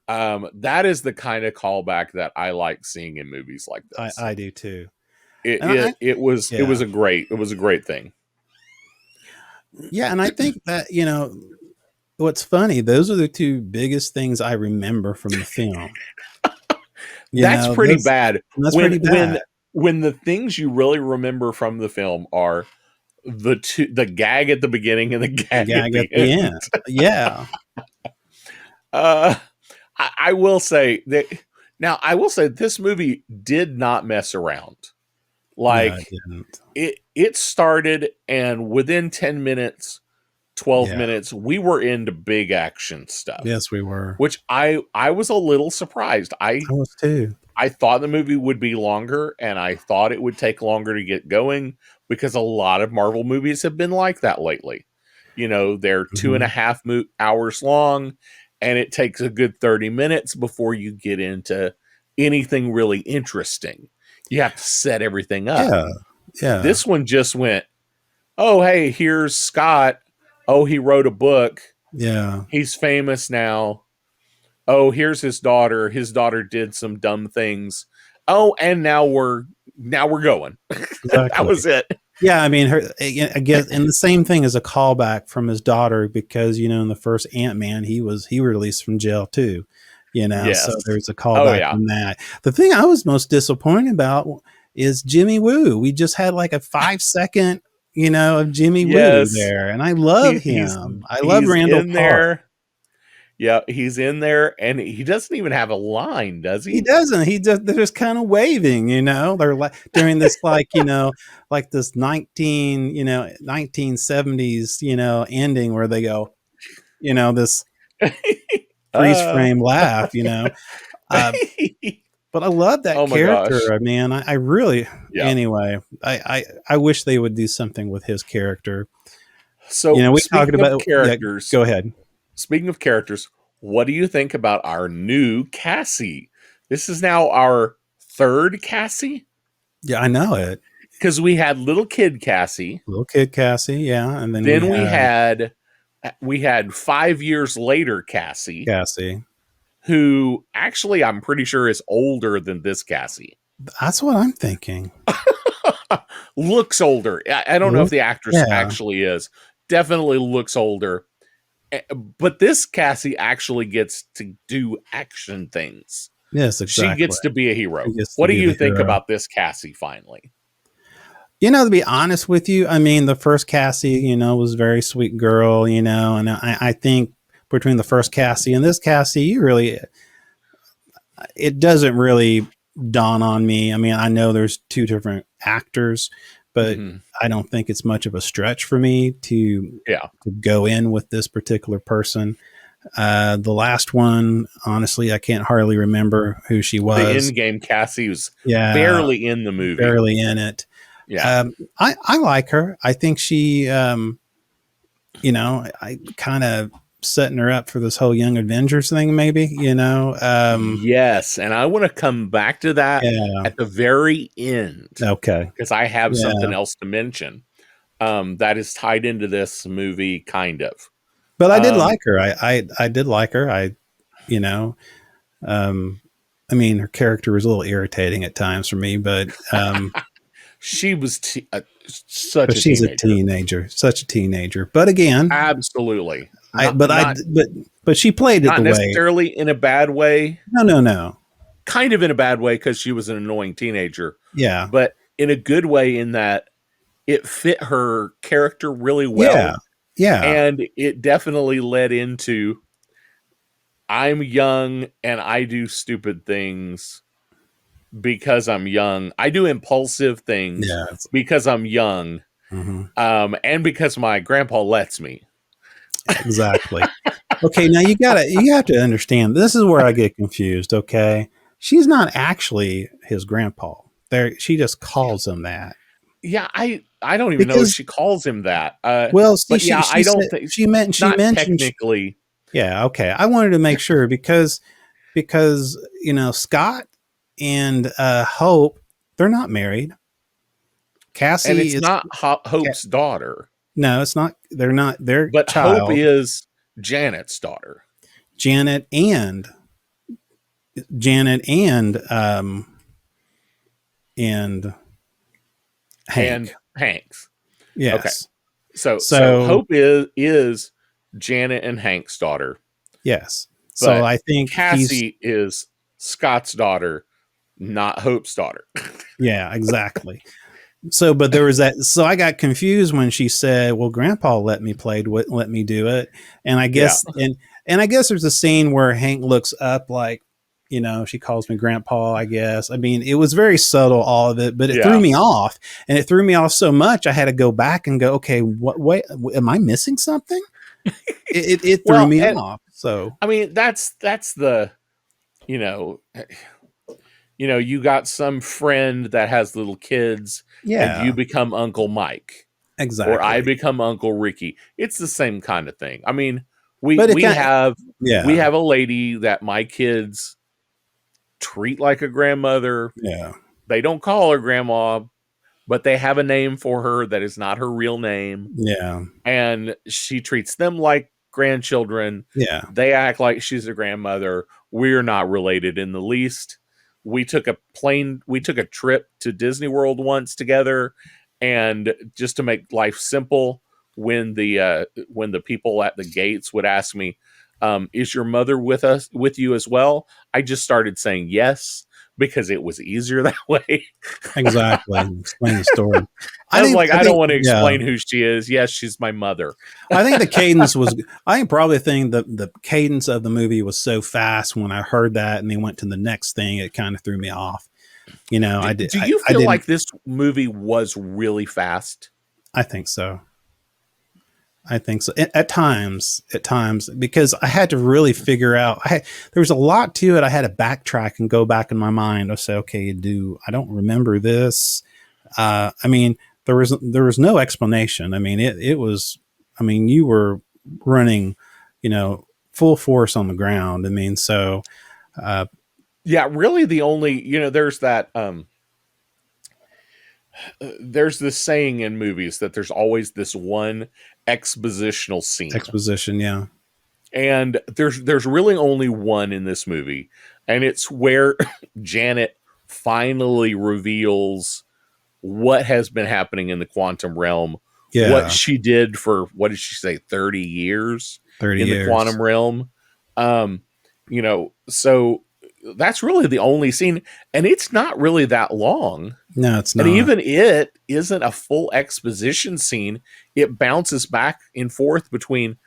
That is the kind of callback that I like seeing in movies like this. I do too. It And it it was it was yeah. a great thing. Yeah, and I think that, what's funny, those are the two biggest things I remember from the film. That's pretty Those bad. That's When pretty bad. when when the things you really remember from the film are the gag at the beginning and the The gag at gag at the the end. end. Yeah. Uh, I will say that now. I will say this movie did not mess around. No, it Like didn't. it started, and within 10 minutes, 12 Yeah. minutes, we were into big action stuff, Yes, we were. which I was a little surprised. I was too. I thought the movie would be longer, and I thought it would take longer to get going because a lot of Marvel movies have been like that lately. They're two and a Mhm. half hours long, and it takes a good 30 minutes before you get into anything really interesting. You have to set everything up. Yeah. Yeah. This one just went, oh, hey, here's Scott. Oh, he wrote a book. Yeah. He's famous now. Oh, here's his daughter. His daughter did some dumb things. Oh, and now we're going. That Exactly. was it. Yeah, I mean, I guess, and the same thing as a callback from his daughter because in the first Ant-Man, he released from jail too. So Yes. there's a Oh callback yeah. from that. The thing I was most disappointed about is Jimmy Woo. We just had like a 5 second, of Jimmy Woo Yes. there, and I love He he's him. I love he's Randall in Park. there. Yeah, he's in there, and he doesn't even have a line, does He he? doesn't. They're just kind of waving, They're like during this like this 1970s, ending where they go, this freeze uh frame laugh, Uh, but I love that Oh my gosh. character. I mean, I really Yeah. anyway. I wish they would do something with his character. So We talked about yeah. Go ahead. speaking of characters, what do you think about our new Cassie? This is now our third Cassie Yeah, I know it. because we had little kid Cassie, Little kid Cassie, yeah, and then we then had we had 5 years later Cassie, Cassie. who actually I'm pretty sure is older than this Cassie. That's what I'm thinking. Looks older. I don't know if Look, the actress yeah. actually is. Definitely looks older. But this Cassie actually gets to do action things. Yes, She exactly. gets to be a hero. She gets to What do be you the think hero. about this Cassie finally? To be honest with you, I mean, the first Cassie, was a very sweet girl, and I think between the first Cassie and this Cassie, it doesn't really dawn on me. I mean, I know there's two different actors, but Mm-hmm. I don't think it's much of a stretch for me Yeah. to go in with this particular person. The last one, honestly, I can't hardly remember who she The was. in-game Cassie was Yeah, barely in the movie. barely in it. Yeah. I like her. I think she, I kind of setting her up for this whole Young Avengers thing, maybe, Yes, and I want to come back to that Yeah. at the very end Okay. because I have something Yeah. else to mention that is tied into this movie, kind of. But I did Um, like her. I did like her. You know, um, I mean, her character was a little irritating at times for me, she was such but a she's a teenager. teenager, such a teenager. But again, Absolutely. but she played it Not the way. necessarily in a bad way, No. kind of in a bad way because she was an annoying teenager, Yeah. but in a good way in that it fit her character really well. Yeah. Yeah. And it definitely led into I'm young and I do stupid things because I'm young. I do impulsive things Yeah. because I'm young, Mm-hmm. and because my grandpa lets me. Exactly. Okay, now you have to understand. This is where I get confused. Okay, she's not actually his grandpa. There, she just calls him that Yeah, I don't even know if because, she calls him that. well, see, But yeah, she I don't said think she not mentioned. technically. Yeah, okay. I wanted to make sure because Scott and Hope, they're not married. And Cassie it's is not Hope's daughter, no, it's not. They're not. Their but Hope child, is Janet's daughter. Janet and Janet and And Hank. Hank's. Okay. Yes. So So Hope is Janet and Hank's daughter, yes. So but I think he's Cassie is Scott's daughter, not Hope's daughter. yeah, exactly. So, but there was that. So I got confused when she said, "Well, Grandpa let me do it," and I Yeah. guess and I guess there's a scene where Hank looks up like, she calls me Grandpa. I guess. I mean, it was very subtle, all of it, but it threw Yeah. me off, and it threw me off so much I had to go back and go, okay, what? Wait, am I missing something? It threw Well, me and off. So I mean that's the you know you got some friend that has little kids and you yeah, become Uncle Mike or I exactly. become Uncle Ricky. It's the same kind of thing. I mean, we But it we got have we yeah, have a lady that my kids treat like a grandmother. yeah, They don't call her grandma, but they have a name for her that is not her real name. yeah, And she treats them like grandchildren. yeah, They act like she's a grandmother. We're not related in the least. We took a trip to Disney World once together, and just to make life simple, when the people at the gates would ask me, "Is your mother with you as well?" I just started saying yes because it was easier that way. exactly. Explain the story. I was like, I I don't think, want to yeah, explain who she is. Yes, she's my mother. I think the cadence was. I think probably think the cadence of the movie was so fast when I heard that and they went to the next thing, it kind of threw me off. Do, I did. do you I feel didn't. like this movie was really fast? I think so. I think so. At times, because I had to really figure out. There was a lot to it. I had to backtrack and go back in my mind. I say, okay, I don't remember this. I mean, there was no explanation. I mean, it was. I mean, you were running, full force on the ground. I mean, so uh, Yeah, really the only, there's this saying in movies that there's always this one expositional scene. exposition. Yeah, And there's really only one in this movie, and it's where Janet finally reveals what has been happening in the quantum realm, what yeah. she did for, what did she say, 30 years 30 in the years. quantum realm. Um, so that's really the only scene, and it's not really that long. No, it's And not. even it isn't a full exposition scene. It bounces back and forth between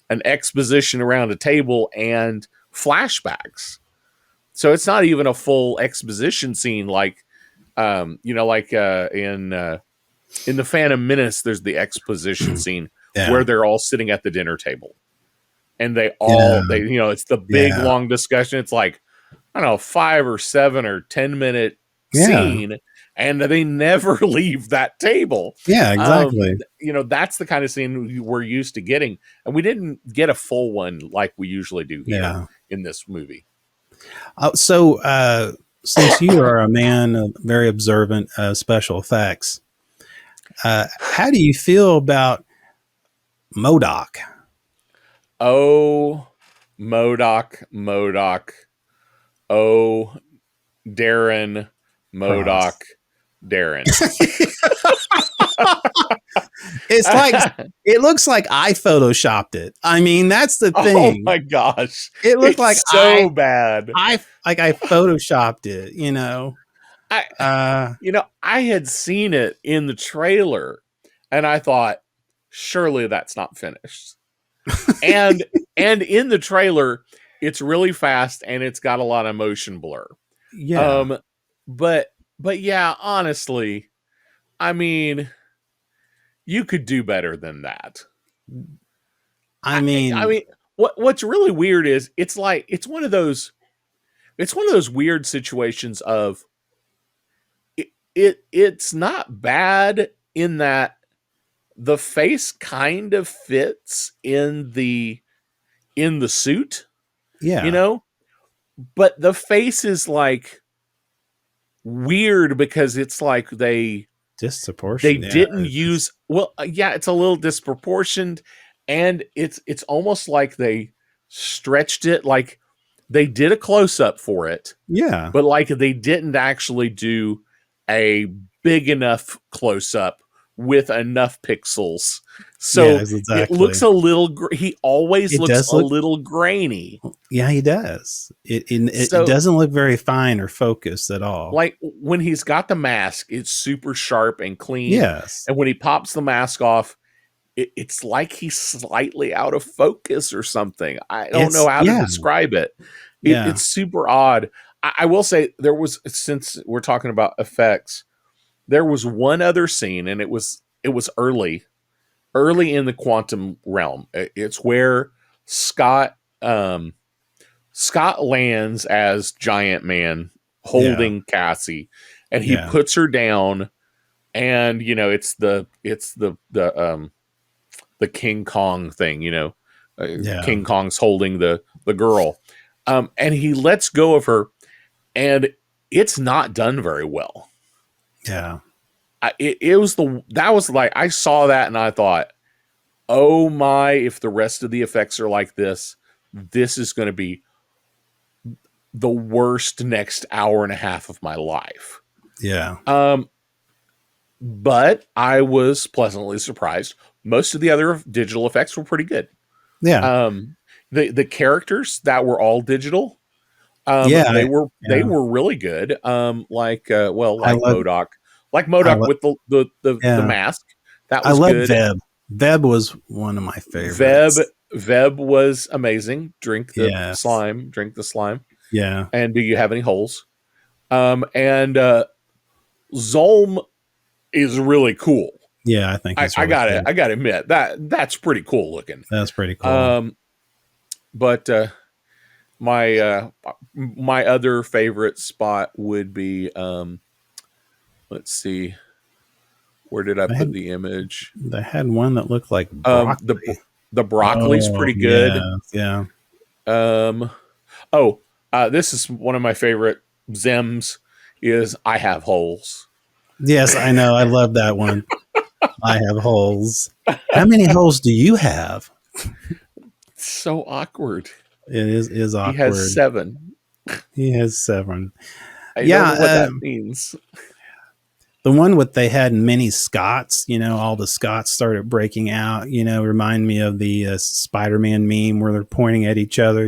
an exposition around a table and flashbacks. So it's not even a full exposition scene like in the Phantom Menace, there's the exposition scene where Yeah, they're all sitting at the dinner table, and yeah, it's the big yeah, long discussion. It's like, I don't know, 5 or 7 or 10 minute yeah, scene, and they never leave that table. yeah. Exactly. That's the kind of scene we're used to getting, and we didn't get a full one like we usually do here Yeah. in this movie. Since you are a man very observant of special effects, how do you feel about Modoc? Oh, Modoc. Oh, Darren, Cross. Modoc, Darren. It's like it looks like I photoshopped it. I mean, that's the Oh thing. my gosh. It looked like It's so bad. I photoshopped it. I Uh, I had seen it in the trailer and I thought, surely that's not finished. And in the trailer, it's really fast and it's got a lot of motion blur. yeah. Um but yeah, honestly, I mean, you could do better than that. I I mean, mean, what's really weird is it's like it's one of those weird situations of it's not bad in that the face kind of fits in the suit, you Yeah, know, but the face is like weird because it's like they disproportion. Yeah, didn't use well yeah, it's a little disproportioned, and it's almost like they stretched it, like they did a close up for it, yeah, but like they didn't actually do a big enough close up with enough pixels. yeah. So it looks Exactly. a little he always It looks does a look. little grainy. Yeah, he does. It So doesn't look very fine or focused at all. like when he's got the mask, it's super sharp and clean, Yes. and when he pops the mask off, it's like he's slightly out of focus or something. I don't know It's how to yeah, describe it. yeah, It's super odd. I will say there was, since we're talking about effects, there was one other scene, and it was early in the quantum realm. It's where Scott um, Scott lands as Giant Man yeah, holding Cassie, and he yeah, puts her down, and it's the King Kong thing, yeah, King Kong's holding the girl, and he lets go of her, and it's not done very well. yeah, It was that was like I saw that and I thought, oh my, if the rest of the effects are like this is going to be the worst next hour and a half of my life. yeah, Um, but I was pleasantly surprised. Most of the other digital effects were pretty good. yeah, Um, the characters that were all digital, yeah, they yeah. were really good. I Like love, I Modoc love, with the yeah, mask, that I was love good. Veb. Veb was one of my Veb favorites. Veb was amazing. Yes, Drink the slime. yeah, And do you have any holes? And Zolm is really cool. yeah. I think he's I really gotta cool. admit that's pretty cool looking. That's pretty cool. Um, but my my other favorite spot would be let's see, where did I They put had the image? they had one that looked like Um, broccoli. the the broccoli's Oh pretty yeah, good. yeah. Um, oh, this is one of my favorite Zems is I have holes. Yes, I know. I love that one. I have holes. How many holes do you have? So awkward. It is He has awkward. 7. He has 7. I don't Yeah, know what that means. the one with they had many Scots. All the Scots started breaking out. Remind me of the Spider-Man meme where they're pointing at each other.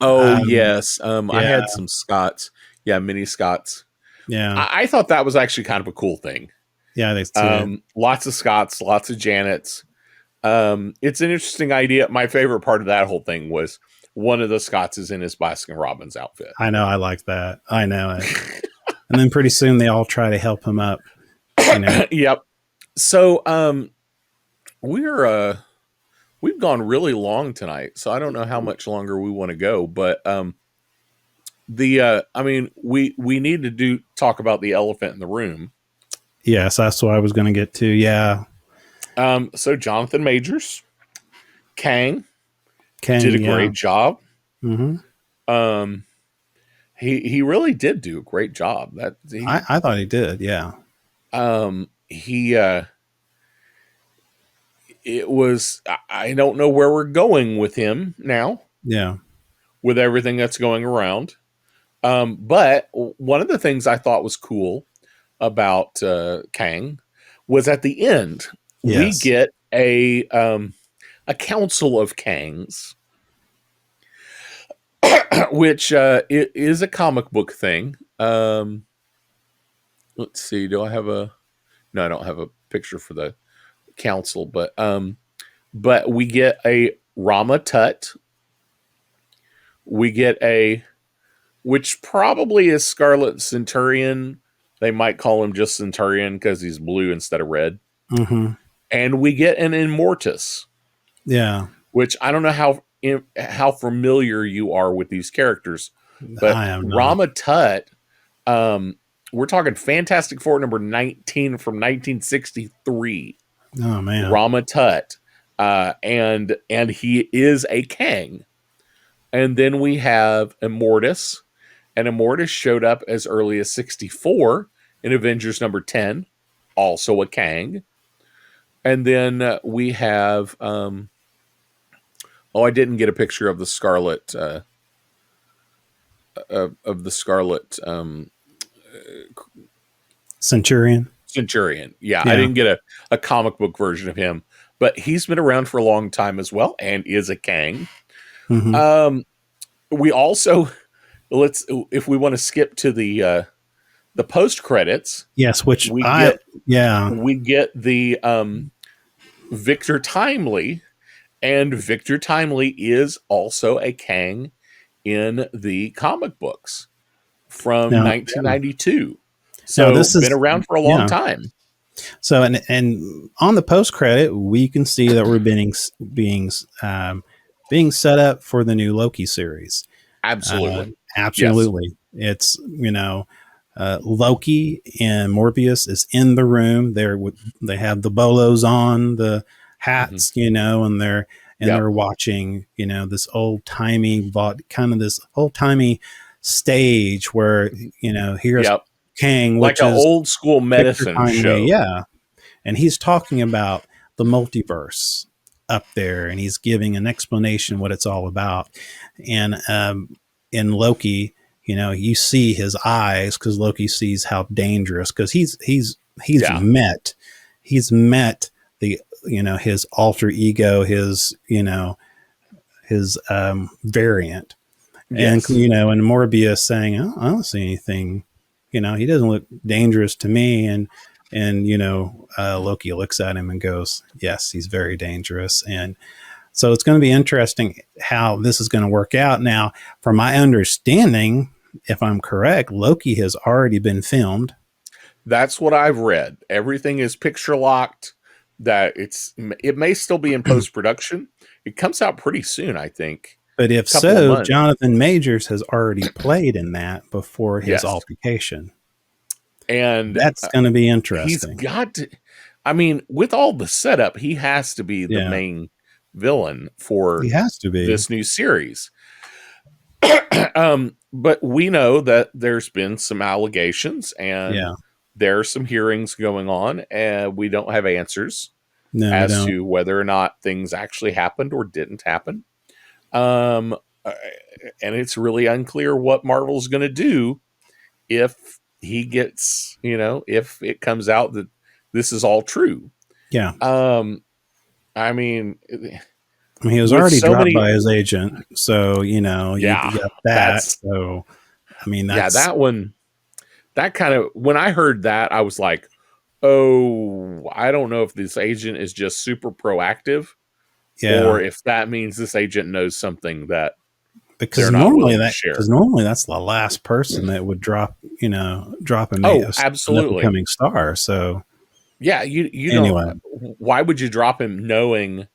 Oh Um, yes, I yeah, had some Scots. Yeah, mini Scots. yeah, I thought that was actually kind of a cool thing. yeah. They too. Lots of Scots, lots of Janets. It's an interesting idea. My favorite part of that whole thing was one of the Scots is in his Baskin Robbins outfit. I know. I like that. I know it. And then pretty soon they all try to help him up. You know. Yep. So we're we've gone really long tonight, so I don't know how much longer we want to go, but the I mean we need to do talk about the elephant in the room. Yes, that's what I was going to get to. Yeah, So Jonathan Majors, Kang did Kang. a Yeah. great job. Hmm. Um, he really did do a great job. That I thought he did. Yeah. he it was I don't know where we're going with him now Yeah. with everything that's going around. But one of the things I thought was cool about Kang was at the end we Yes. get a council of Kangs, which is a comic book thing. Let's see, do I have a no? I don't have a picture for the council, but we get a Rama Tut. We get a which probably is Scarlet Centurion. They might call him just Centurion because he's blue instead of red. Hmm. And we get an Immortus, Yeah. which I don't know how. how familiar you are with these characters, but I am not. Rama Tut, um, we're talking Fantastic Four number 19 from 1963. Oh man. Rama Tut, and he is a Kang. And then we have Immortus, and Immortus showed up as early as 64 in Avengers number 10, also a Kang. And then we have, I didn't get a picture of the Scarlet, of the Scarlet Centurion. Centurion. Yeah, I Yeah. didn't get a comic book version of him, but he's been around for a long time as well and is a Kang. Hmm. We also, let's, if we want to skip to the post credits, Yes, which we I, get yeah. the Victor Timely, and Victor Timely is also a Kang in the comic books from Now, yeah. 1992. Now So this been is, around for a long yeah. time. So and on the post credit, we can see that we're being um, being set up for the new Loki series. Uh, Absolutely. Yes. Absolutely, it's Loki and Morbius is in the room. They have the bolos on, the Hmm. hats, and Yep. they're watching this old timey kind of this old timey stage where here's Yep. Kang, Like which an is old school Victor medicine Timely, show. yeah, and he's talking about the multiverse up there, and he's giving an explanation what it's all about. And in Loki, you see his eyes because Loki sees how dangerous because he's Yeah. met the his alter ego, his variant, and Yes. and Morbius saying, "Oh, I don't see anything. He doesn't look dangerous to me." And Loki looks at him and goes, "Yes, he's very dangerous." And so it's going to be interesting how this is going to work out. Now, from my understanding, if I'm correct, Loki has already been filmed. That's what I've read. Everything is picture locked. That it may still be in post production. It comes out pretty soon, I think. But if A couple of so, months. Jonathan Majors has already played in that before his Yes. altercation. And That's going to be he's interesting. got to, I mean, with all the setup, he has to be the Yeah, main villain he for has to be. this new series. But we know that there's been some allegations and Yeah. there are some hearings going on, and we don't have answers No, we as don't. to whether or not things actually happened or didn't happen. Um, uh, and it's really unclear what Marvel's going to do if he gets, if it comes out that this is all true. Yeah. Um, I mean, I mean, he was with already so dropped many, by his agent. So, you yeah, got that. that's, So, I mean, yeah, that's, that one, that kind of, when I heard that, I was like, oh, I don't know if this agent is just super proactive or yeah. if that means this agent knows something that Because they're not willing to share. normally that's the last person that would drop Oh, an up and absolutely. coming star. So, Yeah, you don't. anyway, Why would you drop him knowing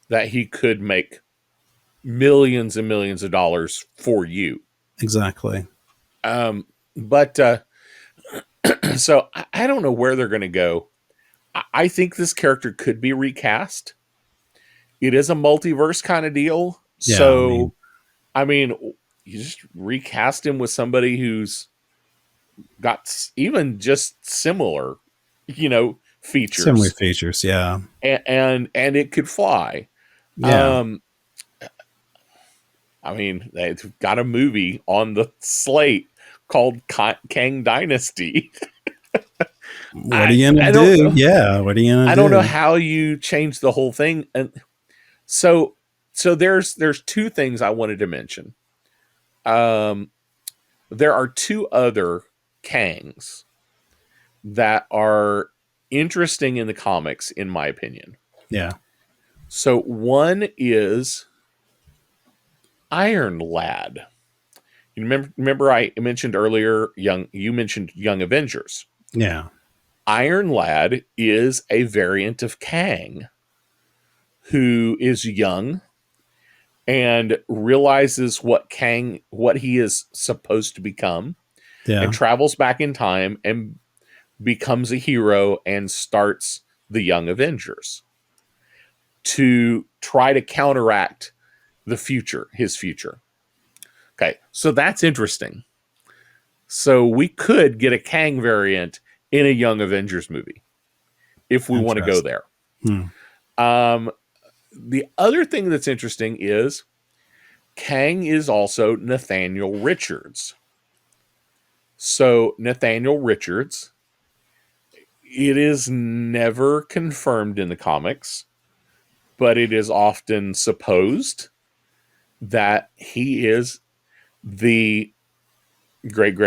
that he could make millions and millions of dollars for you? exactly. But so I don't know where they're going to go. I think this character could be recast. It is a multiverse kind of deal. Yeah. I mean, So, I mean, you just recast him with somebody who's got even just similar, similar features, features. Yeah. and it could fly. Yeah. Um, I mean, they've got a movie on the slate called Kang Dynasty. What are you going I to don't do? know. Yeah. What are you going I to don't know do? how you change the whole thing. And so there's two things I wanted to mention. Um, there are two other Kangs that are interesting in the comics, in my opinion. Yeah. So one is Iron Lad. You remember I mentioned earlier you mentioned Young Avengers. Yeah. Iron Lad is a variant of Kang who is young and realizes what he is supposed to become, and Yeah. travels back in time and becomes a hero and starts the Young Avengers to try to counteract his future. Okay, so that's interesting. So we could get a Kang variant in a Young Avengers movie if we want to go Interesting. there. Hmm. Um, the other thing that's interesting is Kang is also Nathaniel Richards. So Nathaniel Richards, it is never confirmed in the comics, but it is often supposed that he is the great,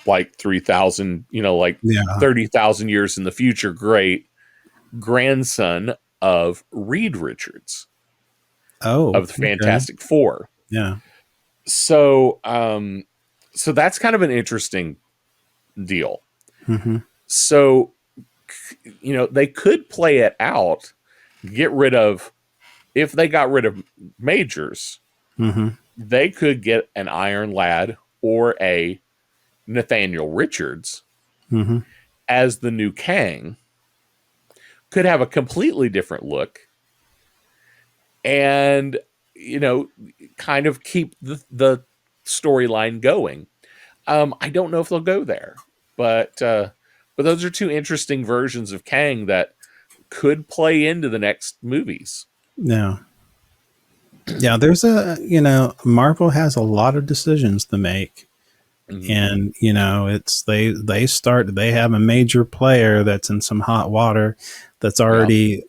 like 3,000, like Yeah. 30,000 years in the future, great grandson of Reed Richards Oh, of the okay. Fantastic Four. Yeah. So, so that's kind of an interesting deal. Hmm. So, they could play it out, get rid of, if they got rid of Majors, Hmm. they could get an Iron Lad or a Nathaniel Richards Hmm. as the new Kang, could have a completely different look, and you know kind of keep the storyline going. I don't know if they'll go there, but those are two interesting versions of Kang that could play into the next movies. Yeah. Yeah. There's Marvel has a lot of decisions to make. Mhm. And it's they have a major player that's in some hot water that's Yeah. already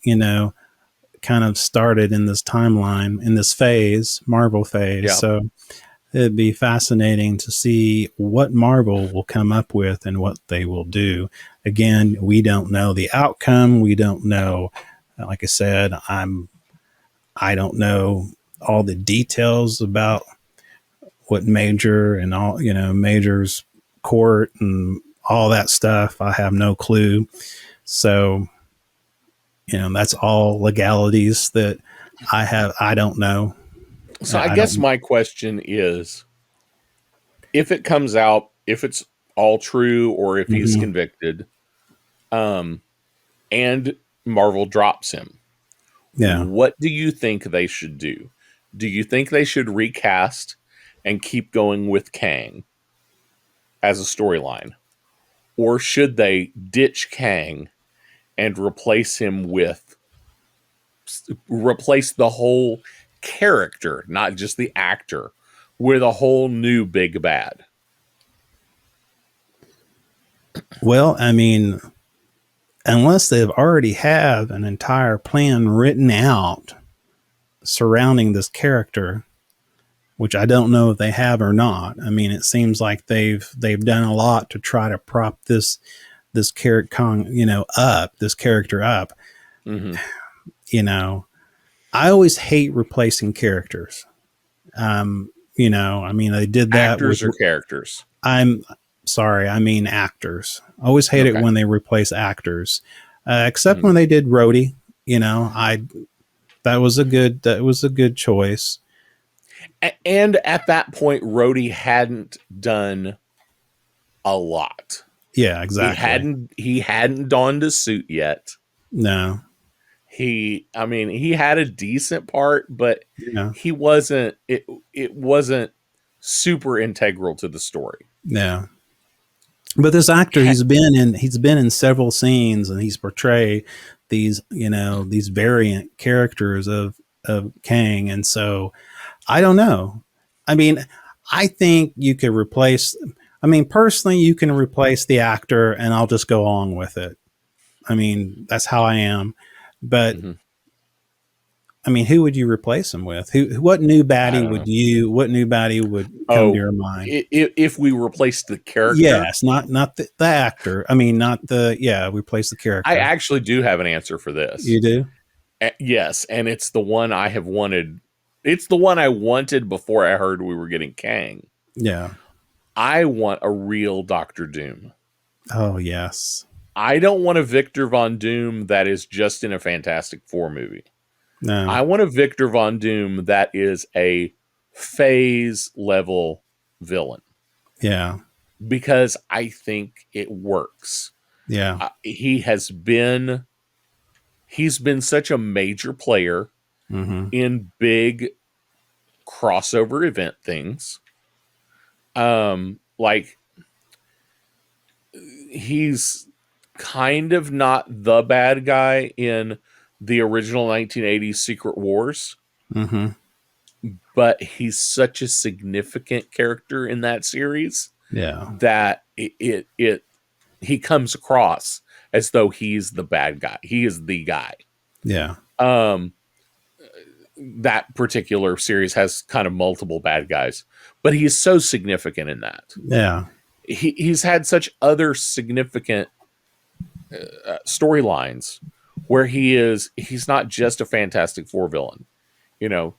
kind of started in this timeline, in this phase, Marvel phase. Yeah. So it'd be fascinating to see what Marvel will come up with and what they will do. Again, we don't know the outcome. We don't know, like I said, I don't know all the details about what Major and all, Major's court and all that stuff. I have no clue. So, that's all legalities that I don't know. So I I guess don't. my question is, if it comes out, if it's all true, or if he's Mhm. convicted, um, and Marvel drops him, Yeah. what do you think they should do? Do you think they should recast and keep going with Kang as a storyline? Or should they ditch Kang and replace the whole character, not just the actor, with a whole new big bad? Well, I mean, unless they've already have an entire plan written out surrounding this character, which I don't know if they have or not. I mean, it seems like they've done a lot to try to prop this character, up this character up. Mm-hmm. You know, I always hate replacing characters. I mean, they did that with. Actors or characters? I'm sorry, I mean actors. I always hate it Okay. when they replace actors, except Mhm. when they did Rhodey. I that was a good choice. And at that point, Rhodey hadn't done a lot. Yeah, He exactly. hadn't he hadn't donned a suit yet. No, I mean, he had a decent part, but yeah, he wasn't. It wasn't super integral to the story. yeah. But this actor, he's been in several scenes, and he's portrayed these variant characters of Kang, and so I don't know. I mean, I think you could replace. I mean, personally, you can replace the actor, and I'll just go along with it. I mean, that's how I am. But Mm-hmm. I mean, who would you replace him with? What new I baddie don't would know. you? What new baddie would come to Oh, your mind? if we replaced the character, Yes, not the actor. I mean, not the yeah. Replace the I character. actually do have an answer for this. You do? Yes, and it's the one I have wanted. It's the one I wanted before I heard we were getting Kang. Yeah. I want a real Doctor Doom. Oh yes. I don't want a Victor Von Doom that is just in a Fantastic Four movie. No. I want a Victor Von Doom that is a phase level villain Yeah. because I think it works. Yeah. He's been such a major player Mm-hmm. in big crossover event things. Like he's kind of not the bad guy in the original 1980s Secret Wars, Mm-hmm. but he's such a significant character in that series Yeah. that he comes across as though he's the bad guy. He is the guy. Yeah. Um, that particular series has kind of multiple bad guys, but he's so significant in that. Yeah. He's had such other significant storylines where he's not just a Fantastic Four villain. You know,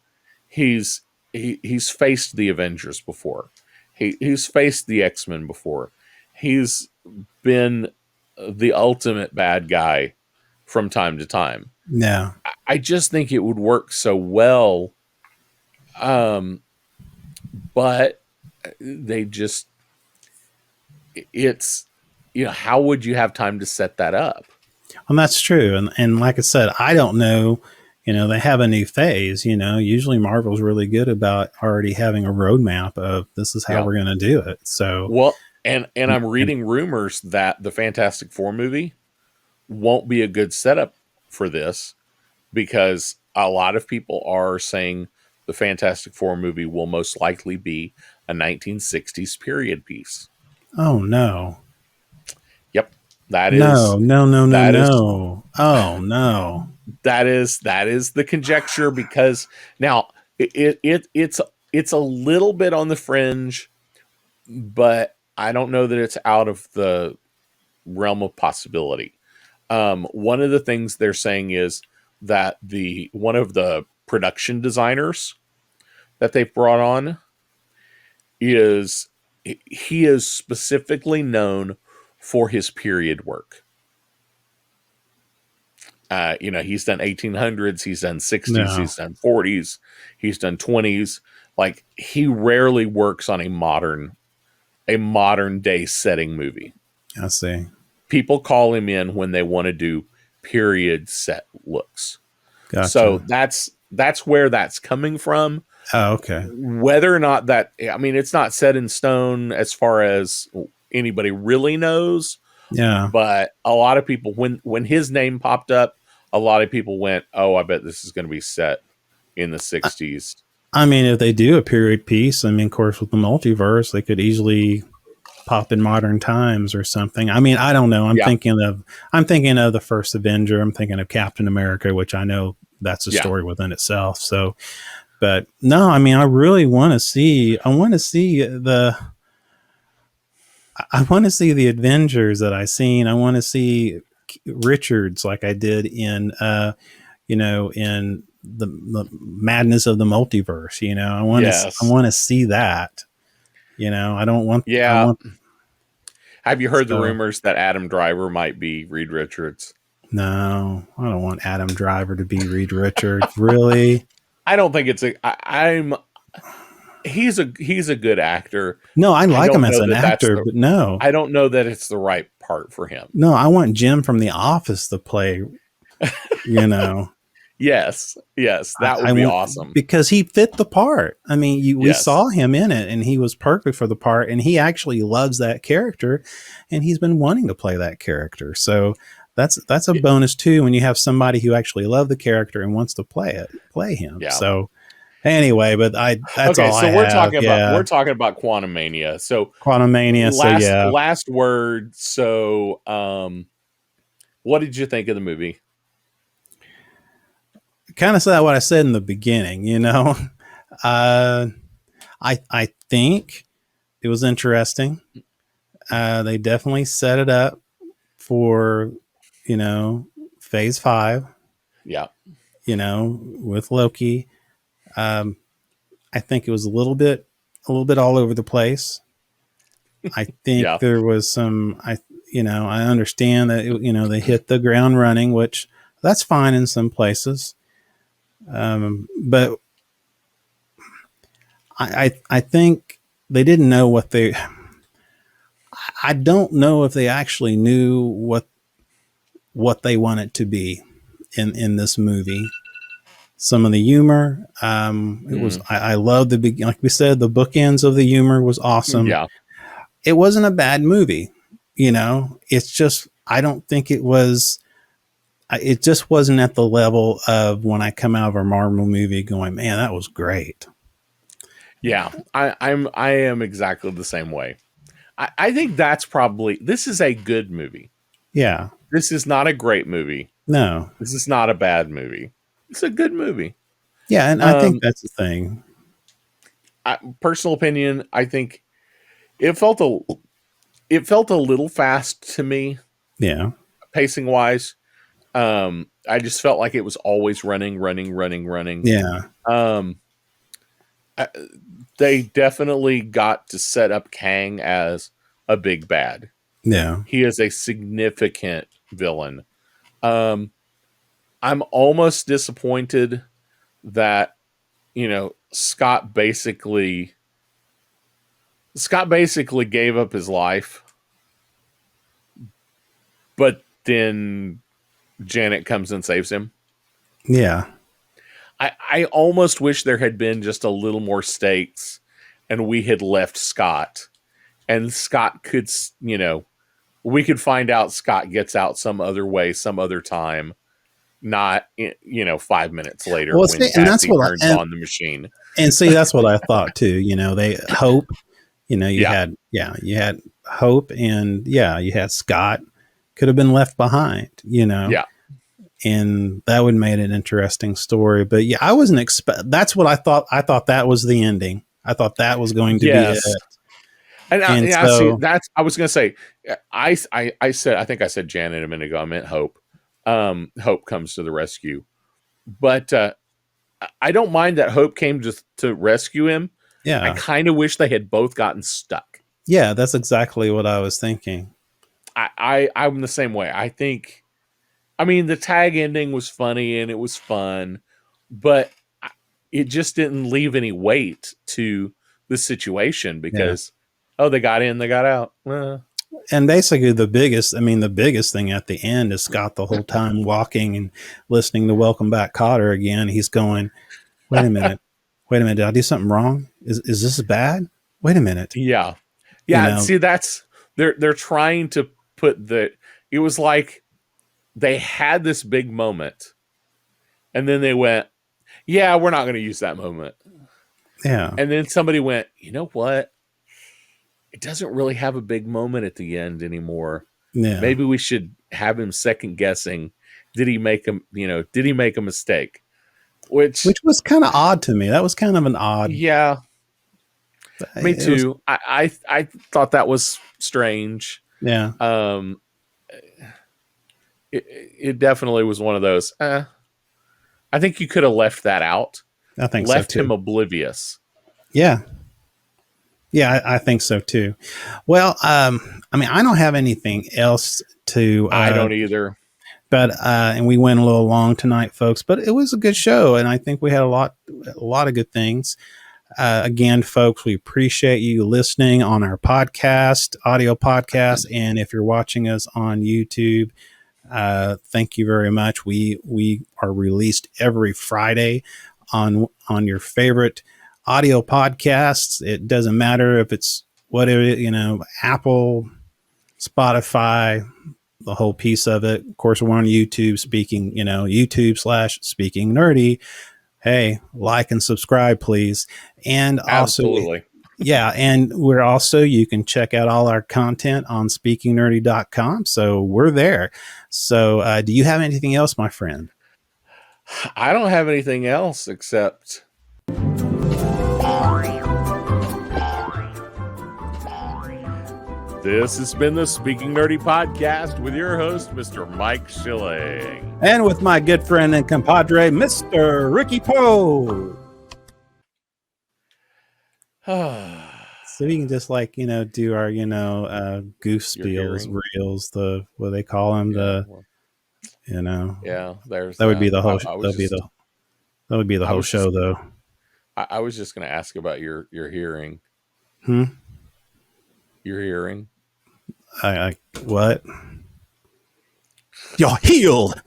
he's faced the Avengers before. He's faced the X-Men before. He's been the ultimate bad guy from time to time. Yeah. I just think it would work so well. Um, but they just it's how would you have time to set that up? And that's true. And like I said, I don't know. They have a new phase. Usually Marvel's really good about already having a roadmap of this is how Yeah. we're going to do it. So, Well, and I'm and reading rumors that the Fantastic Four movie won't be a good setup for this because a lot of people are saying the Fantastic Four movie will most likely be a 1960s period piece. oh no, Yep. That no, is no, no, no, that is no. Oh no. that is the conjecture because now it's a little bit on the fringe, but I don't know that it's out of the realm of possibility. One of the things they're saying is that the one of the production designers that they've brought on is he is specifically known for his period work. He's done 1800s, he's done 60s, No, he's done 40s, he's done 20s. Like he rarely works on a modern day setting movie. I see. People call him in when they want to do period set looks. So Gotcha. that's where that's coming from. Oh, okay. Whether or not that, I mean, it's not set in stone as far as anybody really knows, Yeah. but a lot of people, when his name popped up, a lot of people went, "Oh, I bet this is going to be set in the '60s." I mean, if they do a period piece, I mean, of course, with the multiverse, they could easily pop in modern times or something. I mean, I don't know. I'm Yeah, thinking of the first Avenger. I'm thinking of Captain America, which I know that's a yeah, story within itself. So, but no, I mean, I really want to see. I want to see the Avengers that I seen. I want to see Richards like I did in in the madness of the multiverse. I yes, want to see that. I don't want. I yeah. want Have you heard the so. rumors that Adam Driver might be Reed Richards? No, I don't want Adam Driver to be Reed Richards. Really? I don't think it's a. I'm. He's a good actor. No, I I like him don't as know an that that's actor, the. but no, I don't know that it's the right part for him. no, I want Jim from The Office to play. You know, Yes, yes, that I would be want awesome. because he fit the part. I mean, we Yes, saw him in it, and he was perfect for the part, and he actually loves that character, and he's been wanting to play that character. So that's a bonus too when you have somebody who actually loved the character and wants to play him. yeah. So anyway, but I that's Okay, all I so we're have. talking about Yeah, we're talking about Quantum Mania. So Quantumania. So last yeah, last word. So what did you think of the movie? kind of said what I said in the beginning. uh, I think it was interesting. They definitely set it up for you know phase 5. Yeah, With Loki. Um, I think it was a little bit all over the place. I think yeah, there was some. I understand that they hit the ground running, which that's fine in some places. But I think they didn't know what they. I don't know if they actually knew what they wanted to be in this movie. Some of the humor, it was. Mm, I love the big, like we said, the bookends of the humor was awesome. yeah. It wasn't a bad movie, It's just I don't think it was. It just wasn't at the level of when I come out of a Marvel movie going, man, that was great. Yeah. I am exactly the same way. I think that's probably, this is a good movie. Yeah, This is not a great movie. no, This is not a bad movie. It's a good movie. yeah, and I think Um, that's the thing. Personal opinion, I think it felt a it felt a little fast to me, Yeah, pacing wise. I just felt like it was always running, running, running, running. yeah, Um, I, they definitely got to set up Kang as a big bad. yeah, He is a significant villain. Um, I'm almost disappointed that Scott basically gave up his life, but then Janet comes and saves him. yeah, I almost wish there had been just a little more stakes and we had left Scott, and Scott could, we could find out Scott gets out some other way, some other time, not, 5 minutes later well, when see, and that's Cassie what turns on the machine. that's what I thought too. They hope. You Yeah. had you had Hope, and you had Scott could have been left behind. Yeah. And that would make it an interesting story. But yeah, I wasn't expect. That's what I thought. I thought that was the ending. I thought that was going to be it. Yes. And And yeah, see, so that's, I was going to say, I said, I think I said Janet a minute ago. I meant Hope. Hope comes to the rescue, but I don't mind that Hope came to rescue him. I yeah, kind of wish they had both gotten stuck. yeah, that's exactly what I was thinking. I'm the same way. I think, I mean, the tag ending was funny and it was fun, but it just didn't leave any weight to the situation Yeah. because, oh, they got in, they got out. And basically the biggest thing at the end is Scott the whole time walking and listening to Welcome Back Cotter again. He's going, wait a minute, did I do something wrong? Is this bad? Wait a minute, Yeah. you Yeah. know, See, that's, they're trying to put it was like they had this big moment and then they went, yeah, we're not going to use that moment. yeah, And then somebody went, you know what? It doesn't really have a big moment at the end anymore. yeah, Maybe we should have him second guessing. Did he make a mistake? Which, which was kind of odd to me. That was kind of an odd. yeah, me It was, too. I thought that was strange. yeah, Um, it definitely was one of those. I think you could have left that out, I think so left too. him oblivious. Yeah, yeah, I think so too. Well, I don't have anything else to I don't either. but and we went a little long tonight, folks. But it was a good show, and I think we had a lot of good things. Again, folks, we appreciate you listening on our podcast, audio podcast, and if you're watching us on YouTube, thank you very much. We are released every Friday on your favorite audio podcasts. It doesn't matter if it's whatever Apple, Spotify, the whole piece of it. Of course, we're on YouTube, YouTube/Speaking Nerdy. Hey, like and subscribe, please. And also, Absolutely. yeah, and we're also, you can check out all our content on speakingnerdy.com. So we're there. So do you have anything else, my friend? I don't have anything else except this has been the Speaking Nerdy podcast with your host, Mr. Mike Schilling. And with my good friend and compadre, Mr. Ricky Poe. So we can just do our goof Your spiels, hearing. reels, the what they call them, Yeah. the Well, yeah. There's that would be that. the whole I that was would be just. That would be the I whole was just show, though. I was just going to ask about your hearing. Hmm. Your hearing. I what? You're healed.